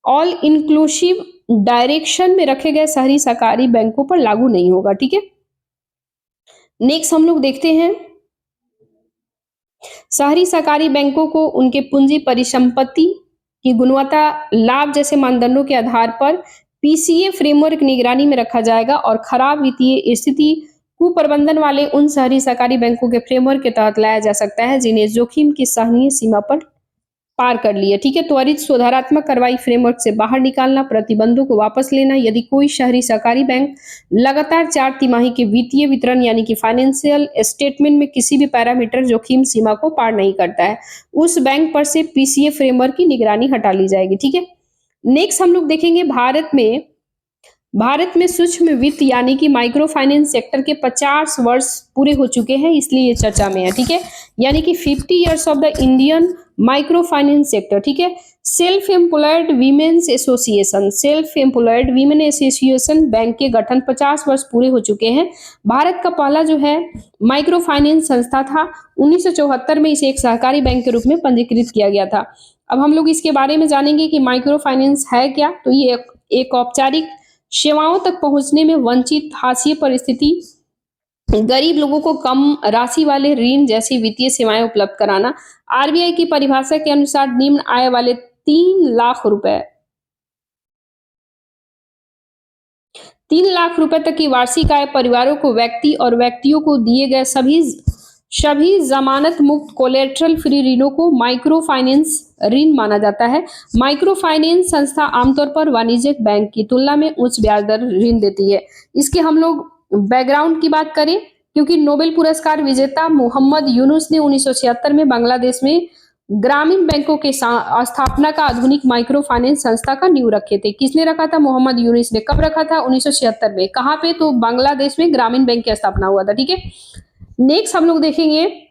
Speaker 1: ऑल इंक्लूसिव डायरेक्शन में रखे गए शहरी सहकारी बैंकों पर लागू नहीं होगा। ठीक है, नेक्स्ट हम लोग देखते हैं शहरी सहकारी बैंकों को उनके पूंजी परिसंपत्ति की गुणवत्ता लाभ जैसे मानदंडों के आधार पर पीसीए फ्रेमवर्क निगरानी में रखा जाएगा और खराब वित्तीय स्थिति कुप्रबंधन वाले उन शहरी सहकारी बैंकों के फ्रेमवर्क के तहत लाया जा सकता है जिन्हें जोखिम की सहनीय सीमा पर पार कर लिया। ठीक है, त्वरित सुधारात्मक कार्रवाई फ्रेमवर्क से बाहर निकालना, प्रतिबंधों को वापस लेना। यदि कोई शहरी सहकारी बैंक लगातार 4 तिमाही के वित्तीय वितरण यानी कि फाइनेंशियल स्टेटमेंट में किसी भी पैरामीटर जोखिम सीमा को पार नहीं करता है, उस बैंक पर से पीसीए फ्रेमवर्क की निगरानी हटा ली जाएगी। ठीक है, नेक्स्ट हम लोग देखेंगे भारत में सूक्ष्म वित्त यानी कि माइक्रो फाइनेंस सेक्टर के 50 वर्ष पूरे हो चुके हैं, इसलिए ये चर्चा में है। ठीक है, यानी कि 50 years of the Indian micro finance sector. ठीक है, self employed women's association bank के गठन 50 वर्ष पूरे हो चुके हैं। भारत का पहला जो है माइक्रो फाइनेंस संस्था था, 1974 में इसे एक सहकारी बैंक के रूप में पंजीकृत किया गया था। अब हम लोग इसके बारे में जानेंगे कि माइक्रो फाइनेंस है क्या, तो ये एक औपचारिक सेवाओं तक पहुंचने में वंचित, हाशिए पर स्थिति गरीब लोगों को कम राशि वाले ऋण जैसी वित्तीय सेवाएं उपलब्ध कराना। आरबीआई की परिभाषा के अनुसार निम्न आय वाले 3 लाख रुपए तक की वार्षिक आय परिवारों को व्यक्तियों को दिए गए सभी जमानत मुक्त कोलेटरल फ्री ऋणों को माइक्रो फाइनेंस ऋण माना जाता है। माइक्रो फाइनेंस संस्था आमतौर पर वाणिज्यिक बैंक की तुलना में उच्च ब्याज दर ऋण देती है। इसके हम लोग बैकग्राउंड की बात करें, क्योंकि नोबेल पुरस्कार विजेता मोहम्मद यूनुस ने 1976 में बांग्लादेश में ग्रामीण बैंकों के स्थापना का आधुनिक माइक्रो फाइनेंस संस्था का नींव रखे थे। किसने रखा था, मोहम्मद यूनुस ने। कब रखा था, 1976 में। कहां पे, तो बांग्लादेश में ग्रामीण बैंक की स्थापना हुआ था। ठीक है, नेक्स्ट हम लोग देखेंगे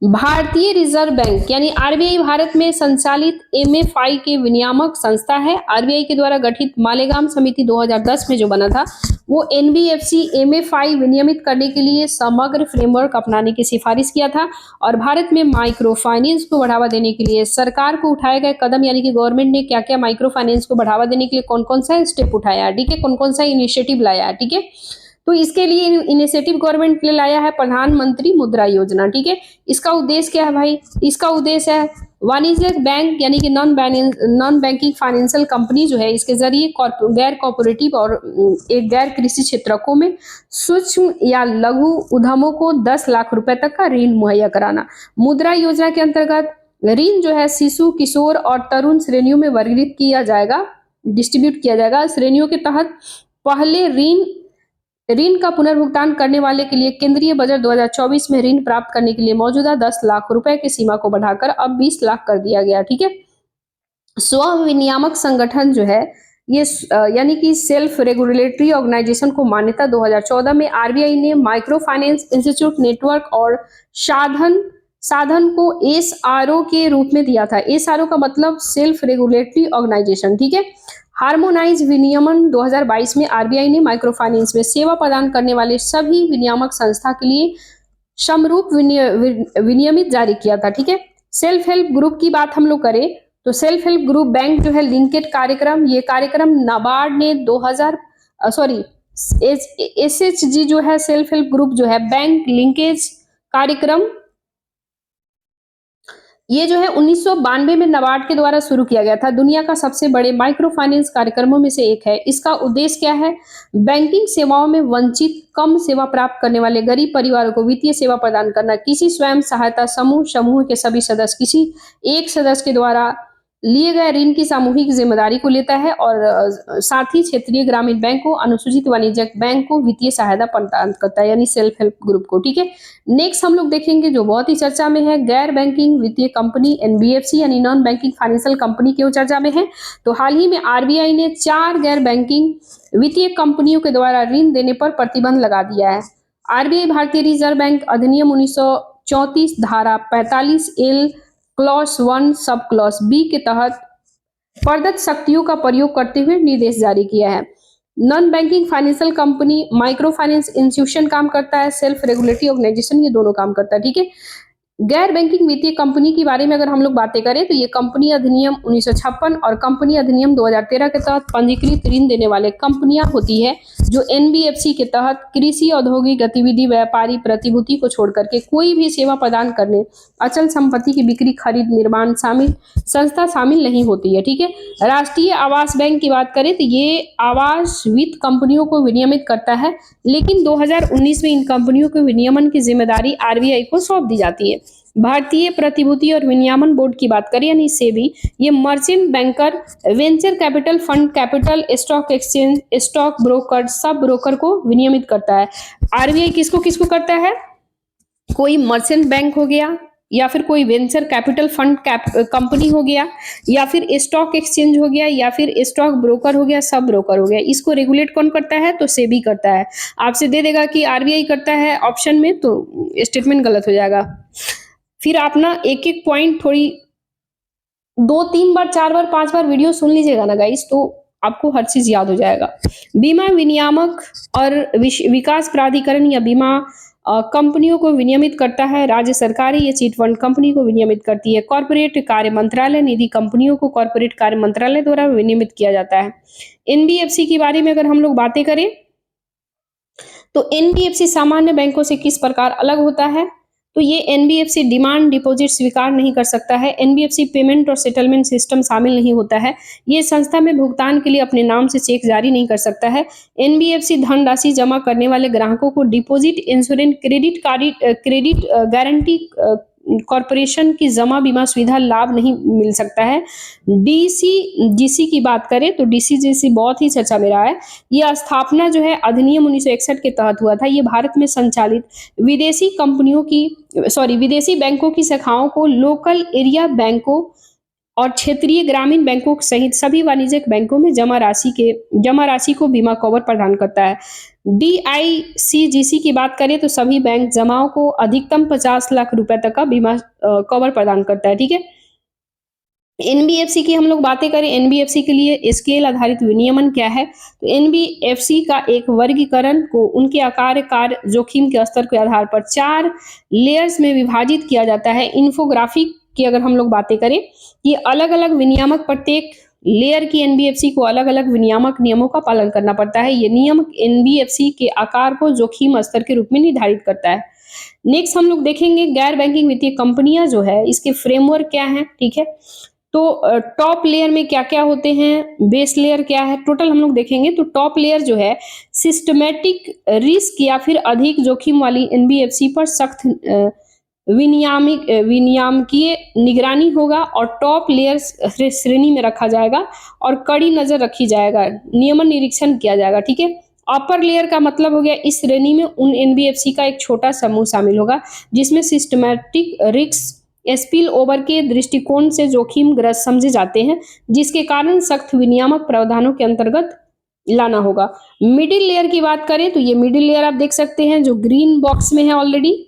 Speaker 1: भारतीय रिजर्व बैंक यानी आरबीआई भारत में संचालित एमएफआई के विनियामक संस्था है। आरबीआई के द्वारा गठित मालेगाम समिति 2010 में जो बना था, वो एनबीएफसी एमएफआई विनियमित करने के लिए समग्र फ्रेमवर्क अपनाने की सिफारिश किया था। और भारत में माइक्रो फाइनेंस को बढ़ावा देने के लिए सरकार को उठाए गए कदम, यानी कि गवर्नमेंट ने क्या क्या माइक्रो फाइनेंस को बढ़ावा देने के लिए कौन कौन सा स्टेप उठाया है, ठीक है, कौन कौन सा इनिशिएटिव लाया है। ठीक है, तो इसके लिए इनिशिएटिव गवर्नमेंट ने लाया है प्रधानमंत्री मुद्रा योजना। ठीक है, इसका उद्देश्य क्या है भाई, इसका उद्देश्य है वाणिज्यिक बैंक यानी कि नॉन बैंकिंग फाइनेंशियल कंपनी जो है, इसके जरिए गैर कॉर्पोरेटिव और एक गैर कृषि क्षेत्रकों में सूक्ष्म या लघु उद्यमों को 10 लाख रुपए तक का ऋण मुहैया कराना। मुद्रा योजना के अंतर्गत ऋण जो है शिशु, किशोर और तरुण श्रेणियों में वर्गीकृत किया जाएगा, डिस्ट्रीब्यूट किया जाएगा। श्रेणियों के तहत पहले ऋण का पुनर्भुगतान करने वाले के लिए केंद्रीय बजट 2024 में ऋण प्राप्त करने के लिए मौजूदा 10 लाख रुपए की सीमा को बढ़ाकर अब 20 लाख कर दिया गया। ठीक है, स्व विनियामक संगठन जो है ये यानी कि सेल्फ रेगुलेटरी ऑर्गेनाइजेशन को मान्यता 2014 में आरबीआई ने माइक्रो फाइनेंस इंस्टीट्यूट नेटवर्क और साधन साधन को एसआरओ के रूप में दिया था। एसआरओ का मतलब सेल्फ रेगुलेटरी ऑर्गेनाइजेशन, ठीक है। हार्मोनाइज विनियमन 2022 में आरबीआई ने माइक्रो फाइनेंस में सेवा प्रदान करने वाले सभी विनियामक संस्था के लिए समरूप विनियमित जारी किया था, ठीक है। सेल्फ हेल्प ग्रुप की बात हम लोग करें तो सेल्फ हेल्प ग्रुप बैंक जो है लिंकेड कार्यक्रम, ये कार्यक्रम नाबार्ड ने 2000 सॉरी एसएचजी जो है सेल्फ हेल्प ग्रुप जो है बैंक लिंकेज कार्यक्रम, ये जो है 1992 में नाबार्ड के द्वारा शुरू किया गया था। दुनिया का सबसे बड़े माइक्रो फाइनेंस कार्यक्रमों में से एक है। इसका उद्देश्य क्या है? बैंकिंग सेवाओं में वंचित, कम सेवा प्राप्त करने वाले गरीब परिवारों को वित्तीय सेवा प्रदान करना। किसी स्वयं सहायता समूह के सभी सदस्य किसी एक सदस्य के द्वारा लिए गए ऋण की सामूहिक जिम्मेदारी को लेता है और साथ ही क्षेत्रीय ग्रामीण बैंक को, अनुसूचित वाणिज्यिक बैंक को वित्तीय सहायता प्रदान करता है, यानी सेल्फ हेल्प ग्रुप को, ठीक है। नेक्स्ट हम लोग देखेंगे जो बहुत ही चर्चा में है, गैर बैंकिंग वित्तीय कंपनी एनबीएफसी यानी नॉन बैंकिंग फाइनेंशियल कंपनी क्यों चर्चा में है? तो हाल ही में आरबीआई ने 4 गैर बैंकिंग वित्तीय कंपनियों के द्वारा ऋण देने पर प्रतिबंध लगा दिया है। आरबीआई भारतीय रिजर्व बैंक अधिनियम 1934 धारा 45L clause 1 sub clause B के तहत प्रदत्त शक्तियों का प्रयोग करते हुए निर्देश जारी किया है। Non banking financial company, micro finance institution काम करता है, सेल्फ रेगुलेटरी ऑर्गेनाइजेशन, ये दोनों काम करता है, ठीक है। गैर बैंकिंग वित्तीय कंपनी के बारे में अगर हम लोग बातें करें तो ये कंपनी अधिनियम 1956 और कंपनी अधिनियम 2013 के तहत पंजीकृत ऋण देने वाले कंपनियां होती है जो एनबीएफसी के तहत कृषि, औद्योगिक गतिविधि, व्यापारी प्रतिभूति को छोड़ करके कोई भी सेवा प्रदान करने, अचल संपत्ति की बिक्री, खरीद, निर्माण शामिल संस्था शामिल नहीं होती है, ठीक है। राष्ट्रीय आवास बैंक की बात करें तो ये आवास वित्त कंपनियों को विनियमित करता है, लेकिन 2019 में इन कंपनियों के विनियमन की जिम्मेदारी आरबीआई को सौंप दी जाती है। भारतीय प्रतिभूति और विनियमन बोर्ड की बात करें यानी सेबी, ये merchant banker, venture capital fund, capital, stock exchange, stock broker, sub broker को विनियमित करता है। आरबीआई किसको किसको करता है? कोई मर्चेंट बैंक हो गया, या फिर कोई वेंचर कैपिटल फंड कंपनी हो गया, या फिर स्टॉक एक्सचेंज हो गया, या फिर स्टॉक ब्रोकर हो गया, सब ब्रोकर हो गया। इसको रेगुलेट कौन करता है? तो सेबी करता है। आपसे दे देगा कि आरबीआई करता है ऑप्शन में, तो स्टेटमेंट गलत हो जाएगा। फिर आप ना एक एक पॉइंट थोड़ी 2-3 बार 4 बार 5 बार वीडियो सुन लीजिएगा ना गाइस, तो आपको हर चीज याद हो जाएगा। बीमा विनियामक और विकास प्राधिकरण या बीमा कंपनियों को विनियमित करता है राज्य सरकार ही, ये चिट फंड कंपनी को विनियमित करती है। कॉर्पोरेट कार्य मंत्रालय निधि कंपनियों को कॉर्पोरेट कार्य मंत्रालय द्वारा विनियमित किया जाता है। एनबीएफसी के बारे में अगर हम लोग बातें करें तो एनबीएफसी सामान्य बैंकों से किस प्रकार अलग होता है? तो ये एनबीएफसी डिमांड डिपॉजिट स्वीकार नहीं कर सकता है। एनबीएफसी पेमेंट और सेटलमेंट सिस्टम शामिल नहीं होता है। ये संस्था में भुगतान के लिए अपने नाम से चेक जारी नहीं कर सकता है। एनबीएफसी धनराशि जमा करने वाले ग्राहकों को deposit, insurance, credit guarantee corporation की जमा बीमा सुविधा लाभ नहीं मिल सकता है। डीसीजीसी की बात करें तो डीसीजीसी बहुत ही चर्चा में रहा है। यह स्थापना जो है अधिनियम 1961 के तहत हुआ था। ये भारत में संचालित विदेशी बैंकों की शाखाओं को लोकल एरिया बैंकों और क्षेत्रीय ग्रामीण बैंकों सहित सभी वाणिज्यिक बैंकों में जमा राशि को बीमा कवर प्रदान करता है। डीआईसीजीसी की बात करें तो सभी बैंक जमाओं को अधिकतम 50 लाख रुपए तक का बीमा कवर प्रदान करता है, ठीक है। एनबीएफसी की हम लोग बातें करें, एनबीएफसी के लिए स्केल आधारित विनियमन क्या है? तो एनबीएफसी का एक वर्गीकरण को उनके आकार, कार्य, जोखिम के स्तर के आधार पर 4 लेयर्स में विभाजित किया जाता है। इन्फोग्राफिक की अगर हम लोग बातें करें, ये अलग अलग विनियामक, प्रत्येक लेयर की एनबीएफसी को अलग अलग विनियामक नियमों का पालन करना पड़ता है। ये नियम एनबीएफसी के आकार को जोखिम स्तर के रूप में निर्धारित करता है। नेक्स्ट हम लोग देखेंगे गैर बैंकिंग वित्तीय कंपनियां जो है इसके फ्रेमवर्क क्या है, ठीक है। तो टॉप लेयर में क्या क्या होते हैं, बेस लेयर क्या है, टोटल हम लोग देखेंगे। तो टॉप लेयर जो है सिस्टमैटिक रिस्क या फिर अधिक जोखिम वाली एनबीएफसी पर सख्त विनियामकीय निगरानी होगा और टॉप लेयर श्रेणी में रखा जाएगा और कड़ी नजर रखी जाएगा, नियमन निरीक्षण किया जाएगा, ठीक है। अपर लेयर का मतलब हो गया इस श्रेणी में उन एनबीएफसी का एक छोटा समूह शामिल होगा जिसमें सिस्टमैटिक रिस्क स्पिल ओवर के दृष्टिकोण से जोखिम ग्रस्त समझे जाते हैं, जिसके कारण सख्त विनियामक प्रावधानों के अंतर्गत लाना होगा। मिडिल लेयर की बात करें तो ये मिडिल लेयर आप देख सकते हैं जो ग्रीन बॉक्स में है ऑलरेडी।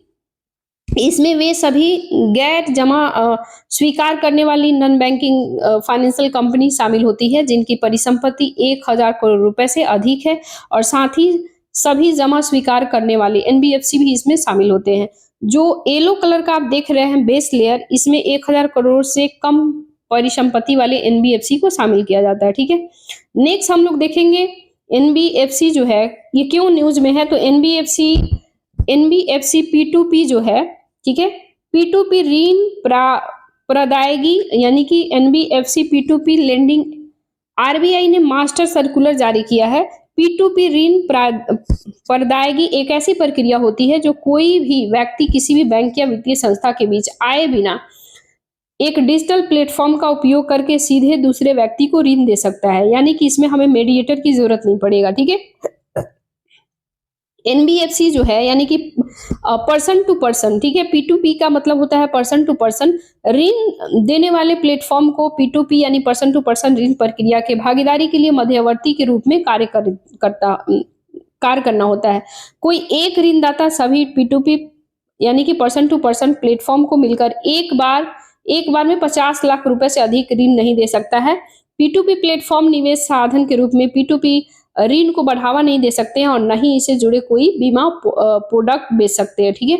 Speaker 1: इसमें वे सभी गैर जमा स्वीकार करने वाली नॉन बैंकिंग फाइनेंशियल कंपनी शामिल होती है जिनकी परिसंपत्ति 1,000 करोड़ रुपए से अधिक है, और साथ ही सभी जमा स्वीकार करने वाले एनबीएफसी भी इसमें शामिल होते हैं। जो येलो कलर का आप देख रहे हैं बेस लेयर, इसमें 1,000 करोड़ से कम परिसंपत्ति वाले एनबीएफसी को शामिल किया जाता है। ठीक है, नेक्स्ट हम लोग देखेंगे एनबीएफसी जो है ये क्यों न्यूज में है। तो एनबीएफसी P2P जो है, ठीक है, P2P ऋण प्रदायगी यानी कि एनबीएफसी P2P लेंडिंग, आरबीआई ने मास्टर सर्कुलर जारी किया है। P2P ऋण प्रदायगी एक ऐसी प्रक्रिया होती है जो कोई भी व्यक्ति किसी भी बैंक या वित्तीय संस्था के बीच आए बिना एक डिजिटल प्लेटफॉर्म का उपयोग करके सीधे दूसरे व्यक्ति को ऋण दे सकता है, यानी कि इसमें हमें मेडिएटर की जरूरत नहीं पड़ेगा। ठीक है, एनबीएफसी जो है यानी कि पर्सन टू पर्सन, ठीक है, P2P का मतलब होता है पर्सन टू पर्सन, ऋण देने वाले प्लेटफॉर्म को P2P यानी पर्सन टू पर्सन ऋण प्रक्रिया के भागीदारी के लिए मध्यवर्ती के रूप में कार्य करना होता है। कोई एक ऋणदाता सभी P2P यानी कि पर्सन टू पर्सन प्लेटफॉर्म को मिलकर एक बार में 50 लाख रुपए से अधिक ऋण नहीं दे सकता है। P2P प्लेटफॉर्म निवेश साधन के रूप में P2P ऋण को बढ़ावा नहीं दे सकते हैं और न ही इससे जुड़े कोई बीमा प्रोडक्ट बेच सकते हैं। ठीक है,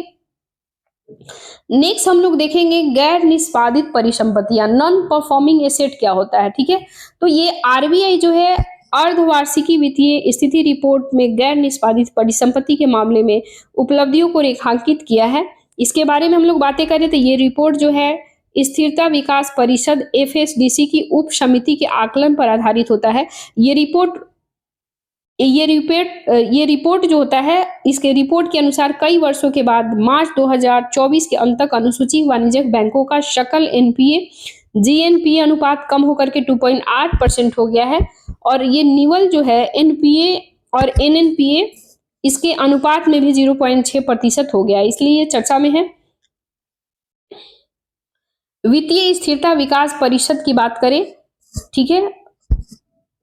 Speaker 1: नेक्स्ट हम लोग देखेंगे गैर निष्पादित परिसंपत्तियां, नॉन परफॉर्मिंग एसेट क्या होता है। ठीक है, तो ये आरबीआई जो है अर्धवार्षिकी वित्तीय स्थिति रिपोर्ट में गैर निष्पादित परिसंपत्ति के मामले में उपलब्धियों को रेखांकित किया है। इसके बारे में हम लोग बातें करें तो ये रिपोर्ट जो है स्थिरता विकास परिषद FSDC की उप समिति के आकलन पर आधारित होता है। ये रिपोर्ट जो होता है, इसके रिपोर्ट के अनुसार कई वर्षों के बाद मार्च 2024 के अंत तक अनुसूचित वाणिज्यिक बैंकों का सकल NPA GNPA अनुपात कम होकर के 2.8% हो गया है, और ये निवल जो है NPA और NNPA इसके अनुपात में भी 0.6% हो गया, इसलिए ये चर्चा में है। वित्तीय स्थिरता विकास परिषद की बात करें, ठीक है,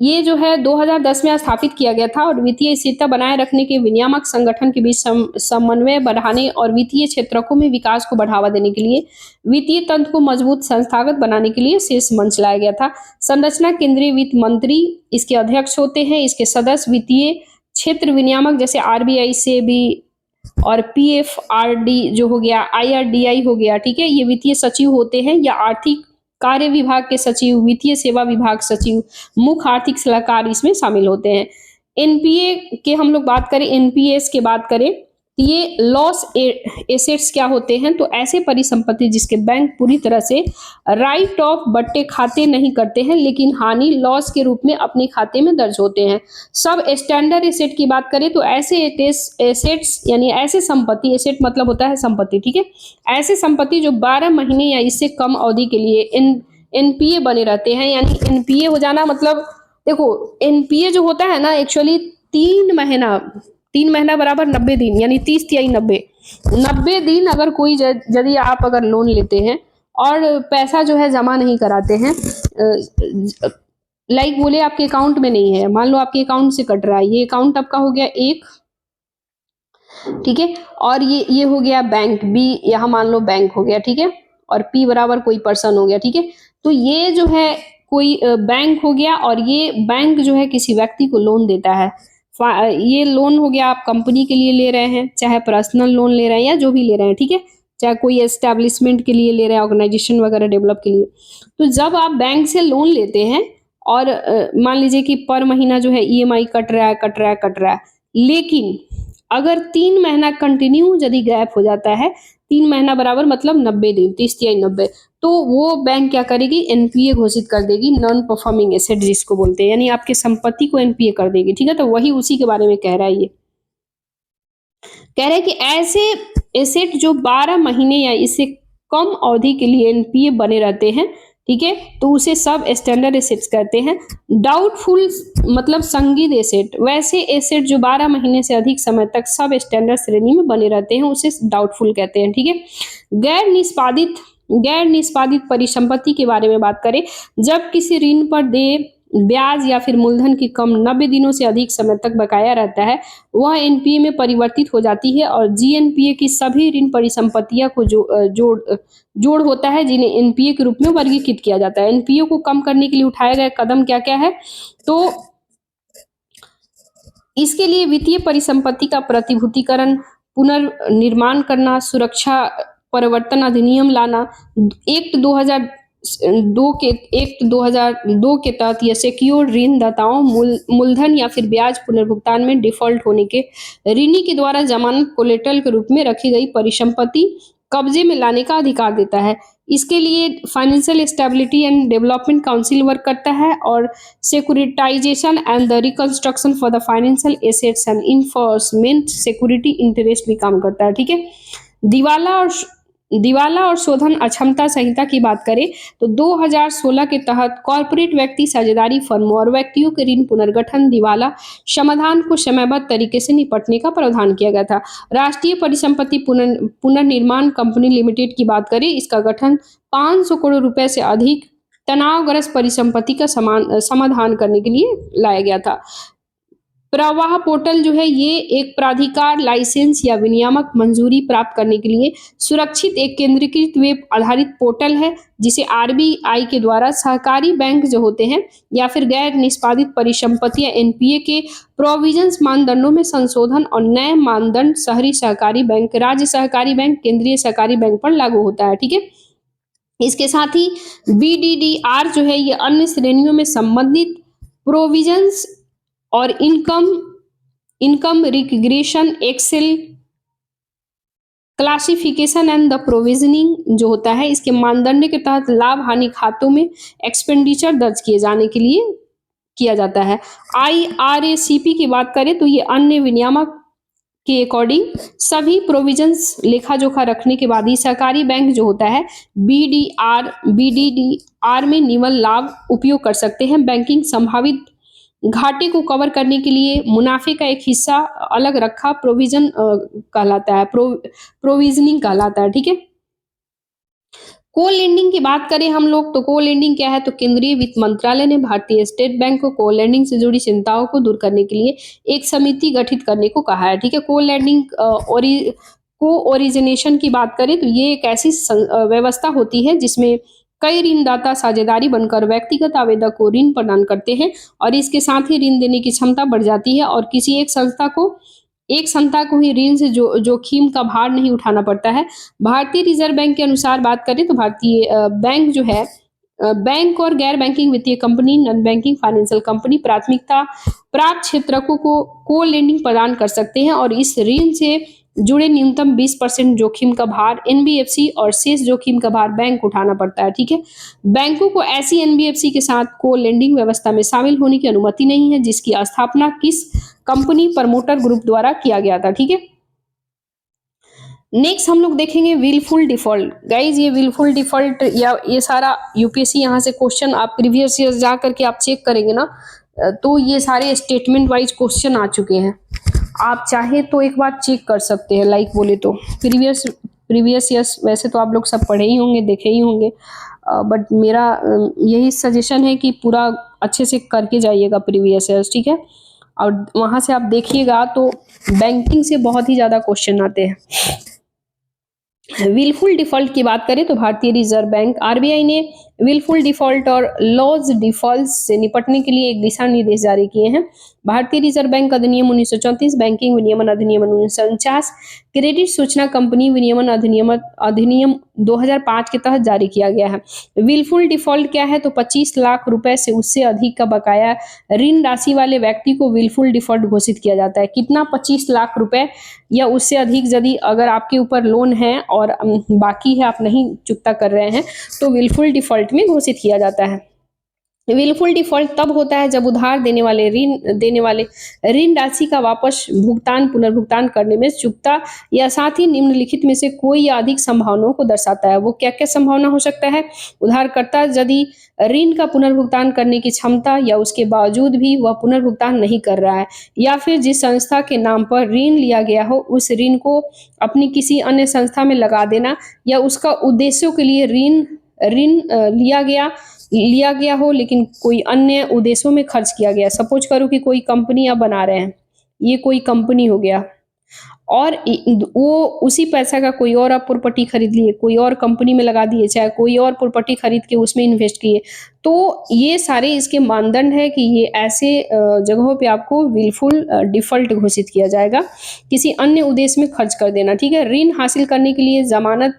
Speaker 1: ये जो है 2010 में स्थापित किया गया था और वित्तीय स्थिरता बनाए रखने के विनियामक संगठन के बीच समन्वय बढ़ाने और वित्तीय क्षेत्रों में विकास को बढ़ावा देने के लिए वित्तीय तंत्र को मजबूत संस्थागत बनाने के लिए शीर्ष मंच लाया गया था। संरचना केंद्रीय वित्त मंत्री इसके अध्यक्ष होते हैं। इसके सदस्य वित्तीय क्षेत्र विनियामक जैसे RBI से भी और PFRD जो हो गया, IRDI हो गया, ठीक है, ये वित्तीय सचिव होते हैं, या आर्थिक कार्य विभाग के सचिव, वित्तीय सेवा विभाग सचिव, मुख्य आर्थिक सलाहकार इसमें शामिल होते हैं। NPA के हम लोग बात करें, NPAs के बात करें तो ये लॉस एसेट्स क्या होते हैं, तो ऐसे परिसंपत्ति जिसके बैंक पूरी तरह से राइट ऑफ बट्टे खाते नहीं करते हैं लेकिन हानि लॉस के रूप में अपने खाते में दर्ज होते हैं। सब स्टैंडर्ड एसेट की बात करें तो ऐसे एसेट्स यानी ऐसे संपत्ति, एसेट मतलब होता है संपत्ति, ठीक है, ऐसे संपत्ति जो 12 महीने या इससे कम अवधि के लिए NPA बने रहते हैं। यानी NPA हो जाना मतलब, देखो NPA जो होता है ना, एक्चुअली 3 महीना बराबर 90 दिन, यानी 30 तिहाई 90 दिन अगर कोई यदि आप अगर लोन लेते हैं और पैसा जो है जमा नहीं कराते हैं, लाइक बोले आपके अकाउंट में नहीं है, मान लो आपके अकाउंट से कट रहा है, ये अकाउंट आपका हो गया एक, ठीक है, और ये हो गया बैंक B, यहाँ मान लो बैंक हो गया, ठीक है, और P बराबर कोई पर्सन हो गया, ठीक है, तो ये जो है कोई बैंक हो गया और ये बैंक जो है किसी व्यक्ति को लोन देता है। ये लोन हो गया, आप कंपनी के लिए ले रहे हैं, चाहे पर्सनल लोन ले रहे हैं या जो भी ले रहे हैं, ठीक है, चाहे कोई एस्टेब्लिशमेंट के लिए ले रहे हैं, ऑर्गेनाइजेशन वगैरह डेवलप के लिए। तो जब आप बैंक से लोन लेते हैं और मान लीजिए कि पर महीना जो है EMI कट रहा है, लेकिन अगर 3 महीना कंटिन्यू यदि गैप हो जाता है, 3 महीना बराबर मतलब 90 दिन, 30 तिहाई 90, तो वो बैंक क्या करेगी, NPA घोषित कर देगी, नॉन परफॉर्मिंग एसेट जिसको बोलते हैं, यानी आपके संपत्ति को NPA कर देगी, ठीक है। तो वही उसी के बारे में कह रहा है, ये कह रहा है कि ऐसे एसेट जो 12 महीने या इससे कम अवधि के लिए NPA बने रहते हैं, ठीक है, तो उसे सब स्टैंडर्ड एसेट्स कहते हैं। डाउटफुल मतलब संदिग्ध एसेट, वैसे एसेट जो 12 महीने से अधिक समय तक सब स्टैंडर्ड श्रेणी में बने रहते हैं उसे डाउटफुल कहते हैं, ठीक है। गैर निष्पादित परिसंपत्ति के बारे में बात करें, जब किसी ऋण पर देय ब्याज या फिर मूलधन की कम 90 दिनों से अधिक समय तक बकाया रहता है, वह एनपीए में परिवर्तित हो जाती है और जीएनपीए की सभी ऋण परिसंपत्तियां को जोड़ होता है, जिन्हें एनपीए के रूप में वर्गीकृत किया जाता है। एनपीए को कम करने के लिए उठाए गए कदम क्या क्या है? तो इसके लिए वित्तीय परिसंपत्ति का प्रतिभूतिकरण, पुनर्निर्माण करना, सुरक्षा परिवर्तन अधिनियम लाना, एक्ट 2002 के तहत यह सिक्योर्ड ऋणदाताओं मूलधन या फिर ब्याज पुनर्भुगतान में डिफॉल्ट होने के ऋणी के द्वारा जमानत कोलेटरल के रूप में रखी गई परिसंपत्ति कब्जे में लाने का अधिकार देता है। इसके लिए financial stability and development council work करता है और securitisation and the reconstruction for the financial assets and enforcement security interest भी काम करता है। ठीक है, दिवाला और शोधन अक्षमता संहिता की बात करें तो 2016 के तहत कॉर्पोरेट व्यक्ति साझेदारी फर्मों और व्यक्तियों के ऋण पुनर्गठन दिवाला समाधान को समयबद्ध तरीके से निपटने का प्रावधान किया गया था। राष्ट्रीय परिसंपत्ति पुनर्निर्माण कंपनी लिमिटेड की बात करें, इसका गठन 500 करोड़ रुपए से अधिक तनावग्रस्त परिसंपत्ति का समाधान करने के लिए लाया गया था। प्रवाह पोर्टल जो है ये एक प्राधिकार लाइसेंस या विनियामक मंजूरी प्राप्त करने के लिए सुरक्षित एक केंद्रीकृत वेब आधारित पोर्टल है, जिसे आरबीआई के द्वारा सहकारी बैंक जो होते हैं या फिर गैर निष्पादित परिसंपत्तियां एनपीए के प्रोविजंस मानदंडों में संशोधन और नए मानदंड शहरी सहकारी बैंक, राज्य सहकारी बैंक, केंद्रीय सहकारी बैंक पर लागू होता है। ठीक है, इसके साथ ही बीडीडीआर जो है ये अन्य श्रेणियों में संबंधित प्रोविजंस और income regression, excel classification and the provisioning जो होता है, इसके मानदंड के तहत लाभ हानि खातों में एक्सपेंडिचर दर्ज किए जाने के लिए किया जाता है। आईआरएसीपी की बात करें तो ये अन्य विनियामक के अकॉर्डिंग सभी प्रोविजंस लेखा जोखा रखने के बाद ही सहकारी बैंक जो होता है बीडीडीआर में निम्न लाभ उपयोग कर सकते हैं। बैंकिंग संभावित घाटे को कवर करने के लिए मुनाफे का एक हिस्सा अलग रखा प्रोविजन कहलाता है, प्रोविजनिंग कहलाता है। ठीक है, को लेंडिंग की बात करें हम लोग तो को लेंडिंग क्या है? तो केंद्रीय वित्त मंत्रालय ने भारतीय स्टेट बैंक को को लेंडिंग से जुड़ी चिंताओं को दूर करने के लिए एक समिति गठित करने को कहा है। ठीक है, को लेंडिंग को ओरिजिनेशन की बात करें तो ये एक ऐसी व्यवस्था होती है जिसमें कई ऋणदाता साझेदारी बनकर व्यक्तिगत आवेदक को ऋण प्रदान करते हैं और इसके साथ ही ऋण देने की क्षमता बढ़ जाती है और किसी एक संस्था को ही ऋण से जोखिम का भार नहीं उठाना पड़ता है। भारतीय रिजर्व बैंक के अनुसार बात करें तो भारतीय बैंक जो है बैंक और गैर बैंकिंग वित्तीय company, non banking financial company प्राथमिकता प्राप्त क्षेत्रकों को को लेंडिंग प्रदान कर सकते हैं और इस ऋण से जुड़े न्यूनतम 20% जोखिम का भार एनबीएफसी और शेष जोखिम का भार बैंक उठाना पड़ता है। ठीक है, बैंकों को ऐसी एनबीएफसी के साथ को लेंडिंग व्यवस्था में शामिल होने की अनुमति नहीं है जिसकी स्थापना किस कंपनी प्रमोटर ग्रुप द्वारा किया गया था। ठीक है, नेक्स्ट हम लोग देखेंगे विलफुल डिफॉल्ट। गाइज ये विलफुल डिफॉल्ट या ये सारा यूपीएससी यहाँ से क्वेश्चन आप प्रीवियस ईयर जा करके आप चेक करेंगे ना तो ये सारे स्टेटमेंट वाइज क्वेश्चन आ चुके हैं। आप चाहे तो एक बार चेक कर सकते हैं, लाइक बोले तो प्रीवियस ईयर्स वैसे तो आप लोग सब पढ़े ही होंगे, देखे ही होंगे, बट मेरा यही सजेशन है कि पूरा अच्छे से करके जाइएगा प्रीवियस ईयर्स। ठीक है, और वहाँ से आप देखिएगा तो बैंकिंग से बहुत ही ज़्यादा क्वेश्चन आते हैं। विलफुल डिफॉल्ट की बात करें तो भारतीय रिजर्व बैंक आरबीआई ने विलफुल डिफॉल्ट और लॉज डिफॉल्ट से निपटने के लिए एक दिशा निर्देश जारी किए हैं। भारतीय रिजर्व बैंक अधिनियम 1934, बैंकिंग विनियमन अधिनियम 1949, क्रेडिट सूचना कंपनी विनियमन अधिनियम 2005 के तहत जारी किया गया है। विलफुल डिफॉल्ट क्या है? तो 25 लाख रुपए से उससे अधिक का बकाया ऋण राशि वाले व्यक्ति को विलफुल डिफॉल्ट घोषित किया जाता है। कितना? 25 लाख रुपए या उससे अधिक यदि अगर आपके ऊपर लोन है और बाकी है, आप नहीं चुकता कर रहे हैं, तो विलफुल डिफॉल्ट में घोषित किया जाता है। विलफुल डिफॉल्ट तब होता है जब उधार देने वाले ऋण राशि का वापस पुनर्भुगतान करने में चूकता या साथ ही निम्नलिखित में से कोई या अधिक संभावनाओं को दर्शाता है। वो क्या क्या संभावना हो सकता है? उधारकर्ता यदि ऋण का पुनर्भुगतान करने की क्षमता या उसके बावजूद भी वह पुनर्भुगतान नहीं कर रहा है, या फिर जिस संस्था के नाम पर ऋण लिया गया हो उस ऋण को अपनी किसी अन्य संस्था में लगा देना, या उसका उद्देश्यों के लिए ऋण लिया गया लिया गया हो लेकिन कोई अन्य उद्देश्यों में खर्च किया गया। सपोज करो कि कोई कंपनी आप बना रहे हैं, ये कोई कंपनी हो गया और वो उसी पैसा का कोई और आप प्रॉपर्टी खरीद लिए, कोई और कंपनी में लगा दिए, चाहे कोई और प्रॉपर्टी खरीद के उसमें इन्वेस्ट किए। तो ये सारे इसके मानदंड है कि ये ऐसे जगहों पे आपको विलफुल डिफ़ॉल्ट घोषित किया जाएगा, किसी अन्य उद्देश्य में खर्च कर देना, ठीक है? ऋण हासिल करने के लिए ज़मानत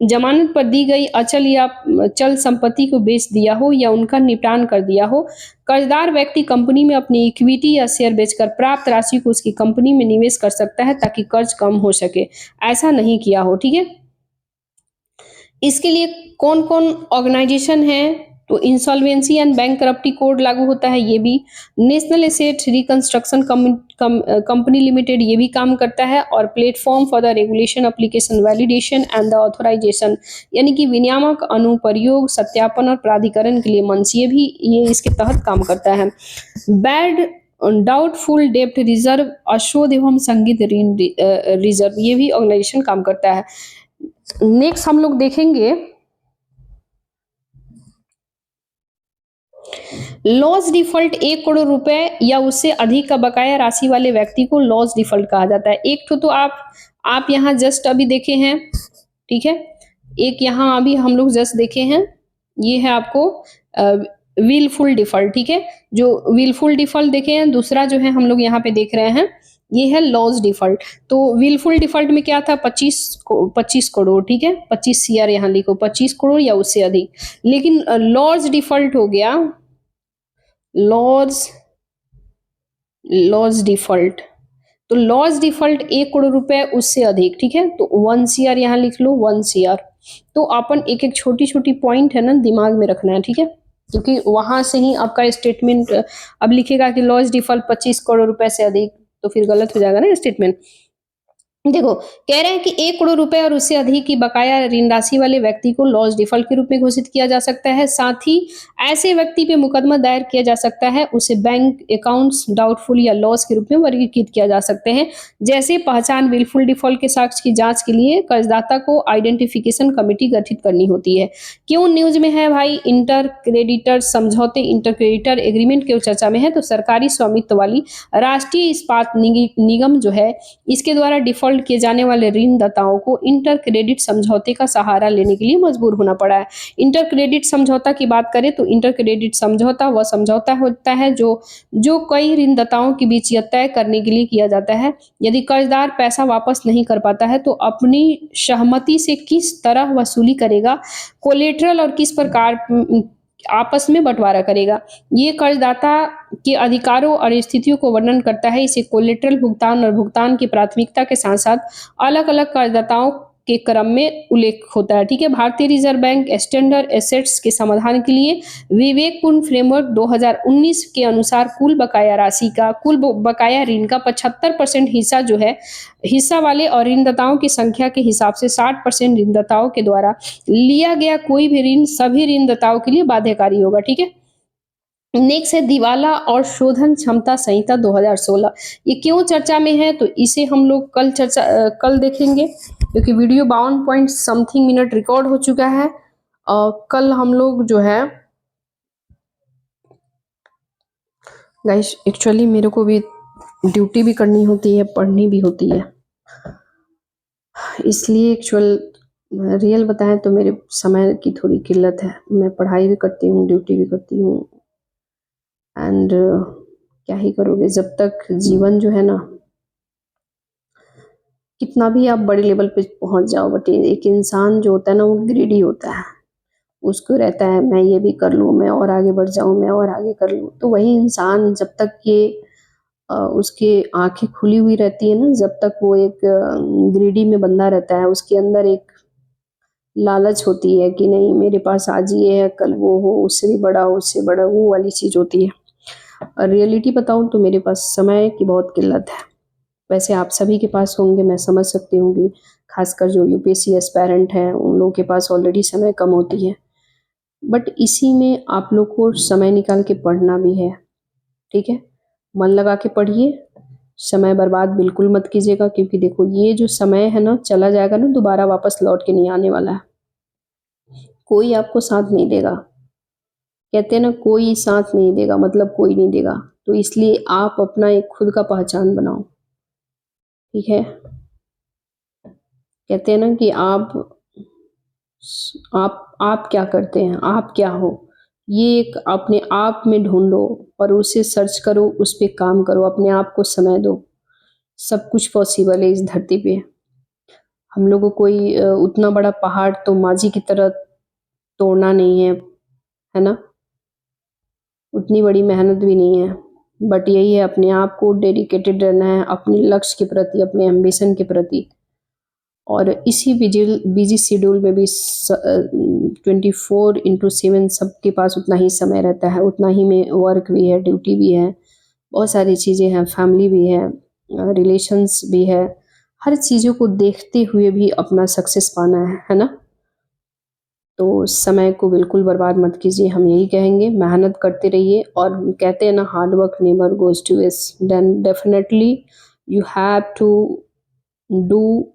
Speaker 1: जमानत पर दी गई अचल या चल संपत्ति को बेच दिया हो या उनका निपटान कर दिया हो। कर्जदार व्यक्ति कंपनी में अपनी इक्विटी या शेयर बेचकर प्राप्त राशि को उसकी कंपनी में निवेश कर सकता है ताकि कर्ज कम हो सके। ऐसा नहीं किया हो, ठीक है? इसके लिए कौन-कौन ऑर्गेनाइजेशन है? तो इंसॉल्वेंसी एंड बैंकरप्टी कोड लागू होता है, ये भी। National asset reconstruction company limited ये भी काम करता है। और platform for the regulation application validation and the authorisation, यानी कि विनियामक अनुप्रयोग सत्यापन और प्राधिकरण के लिए मंच, ये भी ये इसके तहत काम करता है। बैड डाउटफुल डेब्ट रिजर्व, अशोध एवं संगित ऋण रिजर्व, ये भी ऑर्गेनाइजेशन काम करता है। नेक्स्ट हम लोग देखेंगे लॉस डिफॉल्ट। 1 करोड़ रुपए या उससे अधिक का बकाया राशि वाले व्यक्ति को लॉस डिफॉल्ट कहा जाता है। एक तो आप यहाँ जस्ट अभी देखे हैं, ठीक है? एक यहाँ अभी हम लोग जस्ट देखे हैं, ये है आपको विलफुल डिफॉल्ट, ठीक है? जो विलफुल डिफॉल्ट देखे हैं, दूसरा जो है हम लोग यहाँ पे देख रहे हैं, ये है लॉस डिफॉल्ट। तो विलफुल डिफॉल्ट में क्या था? 25 करोड़, ठीक है? 25 सीआर यहाँ लिखो, 25 करोड़ या उससे अधिक। लेकिन लॉस डिफॉल्ट हो गया, लॉस लॉस डिफॉल्ट। तो लॉस डिफॉल्ट 1 करोड़ रुपए उससे अधिक, ठीक है? तो 1 सीआर यहाँ लिख लो, 1 सीआर। तो अपन एक एक छोटी छोटी पॉइंट है ना दिमाग में रखना है, ठीक है? क्योंकि वहां से ही आपका स्टेटमेंट अब लिखेगा कि लॉस डिफॉल्ट 25 करोड़ रुपए से अधिक, तो फिर गलत हो जाएगा ना स्टेटमेंट। देखो, कह रहे हैं कि 1 करोड़ रुपए और उससे अधिक की बकाया ऋण राशि वाले व्यक्ति को लॉस डिफॉल्ट के रूप में घोषित किया जा सकता है। साथ ही ऐसे व्यक्ति पे मुकदमा दायर किया जा सकता है, उसे बैंक अकाउंट्स डाउटफुल या लॉस के रूप में वर्गीकृत किया जा सकते हैं। जैसे पहचान विलफुल डिफॉल्ट के साक्ष्य की जांच के लिए कर्जदाता को आइडेंटिफिकेशन कमेटी गठित करनी होती है। क्यों न्यूज में है भाई? इंटर क्रेडिटर समझौते, इंटर क्रेडिटर एग्रीमेंट के चर्चा में है। तो सरकारी स्वामित्व वाली राष्ट्रीय इस्पात निगम जो है, इसके द्वारा डिफॉल्ट किए जाने वाले ऋणदाताओं को इंटर क्रेडिट समझौते का सहारा लेने के लिए मजबूर होना पड़ा है। इंटर क्रेडिट समझौता की बात करें तो इंटर क्रेडिट समझौता वह समझौता होता है जो कई ऋणदाताओं के बीच यह तय करने के लिए किया जाता है यदि कर्जदार पैसा वापस नहीं कर पाता है तो अपनी सहमति से किस तरह वसूली करेगा, कोलेटरल और किस प्रकार आपस में बंटवारा करेगा। ये कर्जदाता के अधिकारों और स्थितियों को वर्णन करता है। इसे कोलेटरल भुगतान और भुगतान की प्राथमिकता के साथ साथ अलग अलग कर्जदाताओं के क्रम में उल्लेख होता है, ठीक है? भारतीय रिजर्व बैंक स्टैंडर्ड एसेट्स के समाधान के लिए विवेकपूर्ण फ्रेमवर्क 2019 के अनुसार कुल बकाया ऋण का 75% हिस्सा जो है, हिस्सा वाले और ऋणदाताओं की संख्या के हिसाब से 60% ऋणदाताओं के द्वारा लिया गया कोई भी ऋण सभी ऋणदाताओं के लिए बाध्यकारी होगा, ठीक है? नेक्स्ट है दिवाला और शोधन क्षमता संहिता 2016। ये क्यों चर्चा में है? तो इसे हम लोग कल देखेंगे, क्योंकि video 52 point something minute record हो चुका है। कल हम लोग जो है गाइस, एक्चुअली मेरे को भी ड्यूटी भी करनी होती है, पढ़नी भी होती है, इसलिए रियल बताएं तो मेरे समय की थोड़ी किल्लत है। मैं पढ़ाई भी करती हूँ, ड्यूटी भी करती हूँ, एंड क्या ही करोगे जब तक जीवन जो है ना, कितना भी आप बड़े लेवल पे पहुंच जाओ, बट एक इंसान जो होता है ना, वो ग्रीडी होता है। उसको रहता है मैं ये भी कर लूँ, मैं और आगे बढ़ जाऊँ, मैं और आगे कर लूँ। तो वही इंसान जब तक ये उसके आंखें खुली हुई रहती है ना, जब तक वो एक ग्रीडी में बंधा रहता है, उसके अंदर एक लालच होती है कि नहीं मेरे पास आज ये है, कल वो हो, उससे भी बड़ा हो, उससे बड़ा, वो वाली चीज होती है। और रियलिटी बताऊं तो मेरे पास समय की बहुत किल्लत है। वैसे आप सभी के पास होंगे, मैं समझ सकती हूँ कि खासकर जो यूपीएससी एस्पायरेंट हैं उन लोगों के पास ऑलरेडी समय कम होती है, बट इसी में आप लोग को समय निकाल के पढ़ना भी है, ठीक है? मन लगा के पढ़िए, समय बर्बाद बिल्कुल मत कीजिएगा, क्योंकि देखो ये जो समय है ना, चला जाएगा ना, दोबारा वापस लौट के नहीं आने वाला है। कोई आपको साथ नहीं देगा। कहते हैं ना, कोई साथ नहीं देगा, मतलब कोई नहीं देगा। तो इसलिए आप अपना एक खुद का पहचान बनाओ, ठीक है। कहते हैं ना कि आप क्या करते हैं, आप क्या हो, ये एक अपने आप में ढूंढो और उसे सर्च करो, उस पे काम करो, अपने आप को समय दो। सब कुछ पॉसिबल है इस धरती पे। हम लोग को कोई उतना बड़ा पहाड़ तो माजी की तरह तोड़ना नहीं है ना? उतनी बड़ी मेहनत भी नहीं है। बट यही है, अपने आप को डेडिकेटेड रहना है अपने लक्ष्य के प्रति, अपने एम्बिशन के प्रति। और इसी बिजी शेड्यूल में भी 24/7 सबके पास उतना ही समय रहता है, उतना ही में वर्क भी है, ड्यूटी भी है, बहुत सारी चीज़ें हैं, फैमिली भी है, रिलेशंस भी है। हर चीज़ों को देखते हुए भी अपना सक्सेस पाना है ना? तो समय को बिल्कुल बर्बाद मत कीजिए, हम यही कहेंगे। मेहनत करते रहिए, और कहते हैं ना, hard work never goes to waste. Then definitely you have to do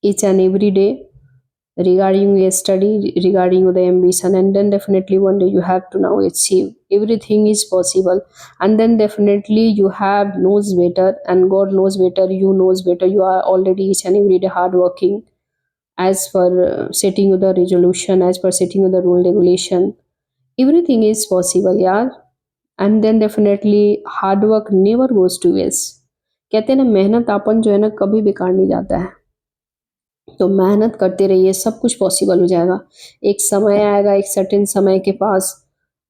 Speaker 1: each and every day regarding your study, regarding the ambition, and then definitely one day you have to now achieve. Everything is possible, and then definitely you have knows better, and God knows better, you knows better. You are already each and every day hard working as per setting the resolution, as per setting the rule regulation. Everything is possible, yeah. And then definitely hard work never goes to waste. कहते हैं ना, मेहनत अपन जो है ना, कभी बेकार नहीं जाता है। तो मेहनत करते रहिए, सब कुछ पॉसिबल हो जाएगा। एक समय आएगा, एक सर्टेन समय के पास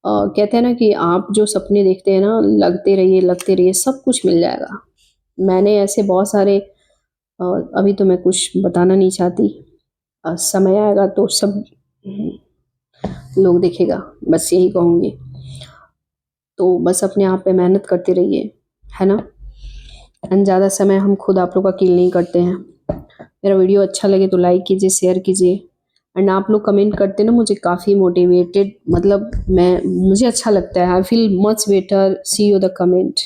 Speaker 1: कहते हैं ना कि आप जो सपने देखते हैं ना, लगते रहिए, सब कुछ मिल जाएगा। मैंने ऐसे बहुत सारे अभी तो मैं कुछ बताना नहीं चाहती। समय आएगा तो सब लोग देखेगा, बस यही कहूँगी। तो बस अपने आप पे मेहनत करते रहिए, है ना? एंड ज़्यादा समय हम खुद आप लोग का किल नहीं करते हैं। मेरा वीडियो अच्छा लगे तो लाइक कीजिए, शेयर कीजिए, एंड आप लोग कमेंट करते ना, मुझे काफ़ी मोटिवेटेड, मतलब मुझे अच्छा लगता है। I feel much better see you the comment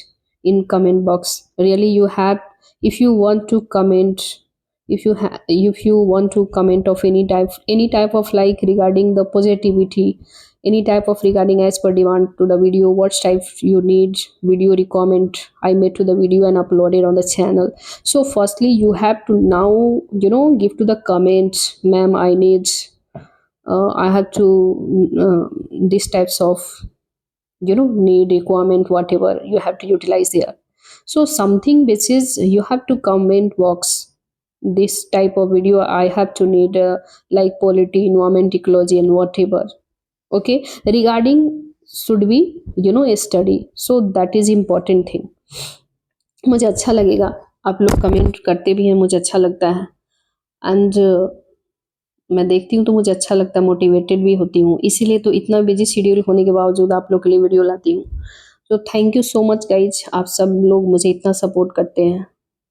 Speaker 1: in comment box. Really you have, if you want to comment, if you want to comment of any type of like regarding the positivity, any type of regarding as per demand to the video, what type you need video recommend, I made to the video and uploaded on the channel. So firstly you have to now, give to the comments, ma'am, I need I have to these types of, need requirement, whatever you have to utilize there. So something which is you have to comment box, this type of video I have to need, like polity, environment, ecology, and whatever. Okay, regarding should be, a study, so that is important thing. मुझे अच्छा लगेगा, आप लोग comment करते भी हैं, मुझे अच्छा लगता है। एंड मैं देखती हूँ तो मुझे अच्छा लगता है, मोटिवेटेड भी होती हूँ, इसीलिए तो इतना बिजी शेड्यूल होने के बावजूद आप लोग के लिए वीडियो लाती हूँ। तो thank you so much guys, आप सब लोग मुझे इतना सपोर्ट करते हैं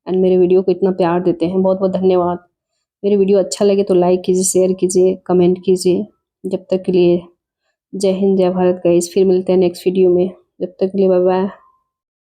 Speaker 1: एंड मेरे वीडियो को इतना प्यार देते हैं, बहुत बहुत धन्यवाद। मेरे वीडियो अच्छा लगे तो लाइक कीजिए, शेयर कीजिए, कमेंट कीजिए। जब तक के लिए जय हिंद, जय भारत गाइज, फिर मिलते हैं नेक्स्ट वीडियो में। जब तक के लिए बाय बाय।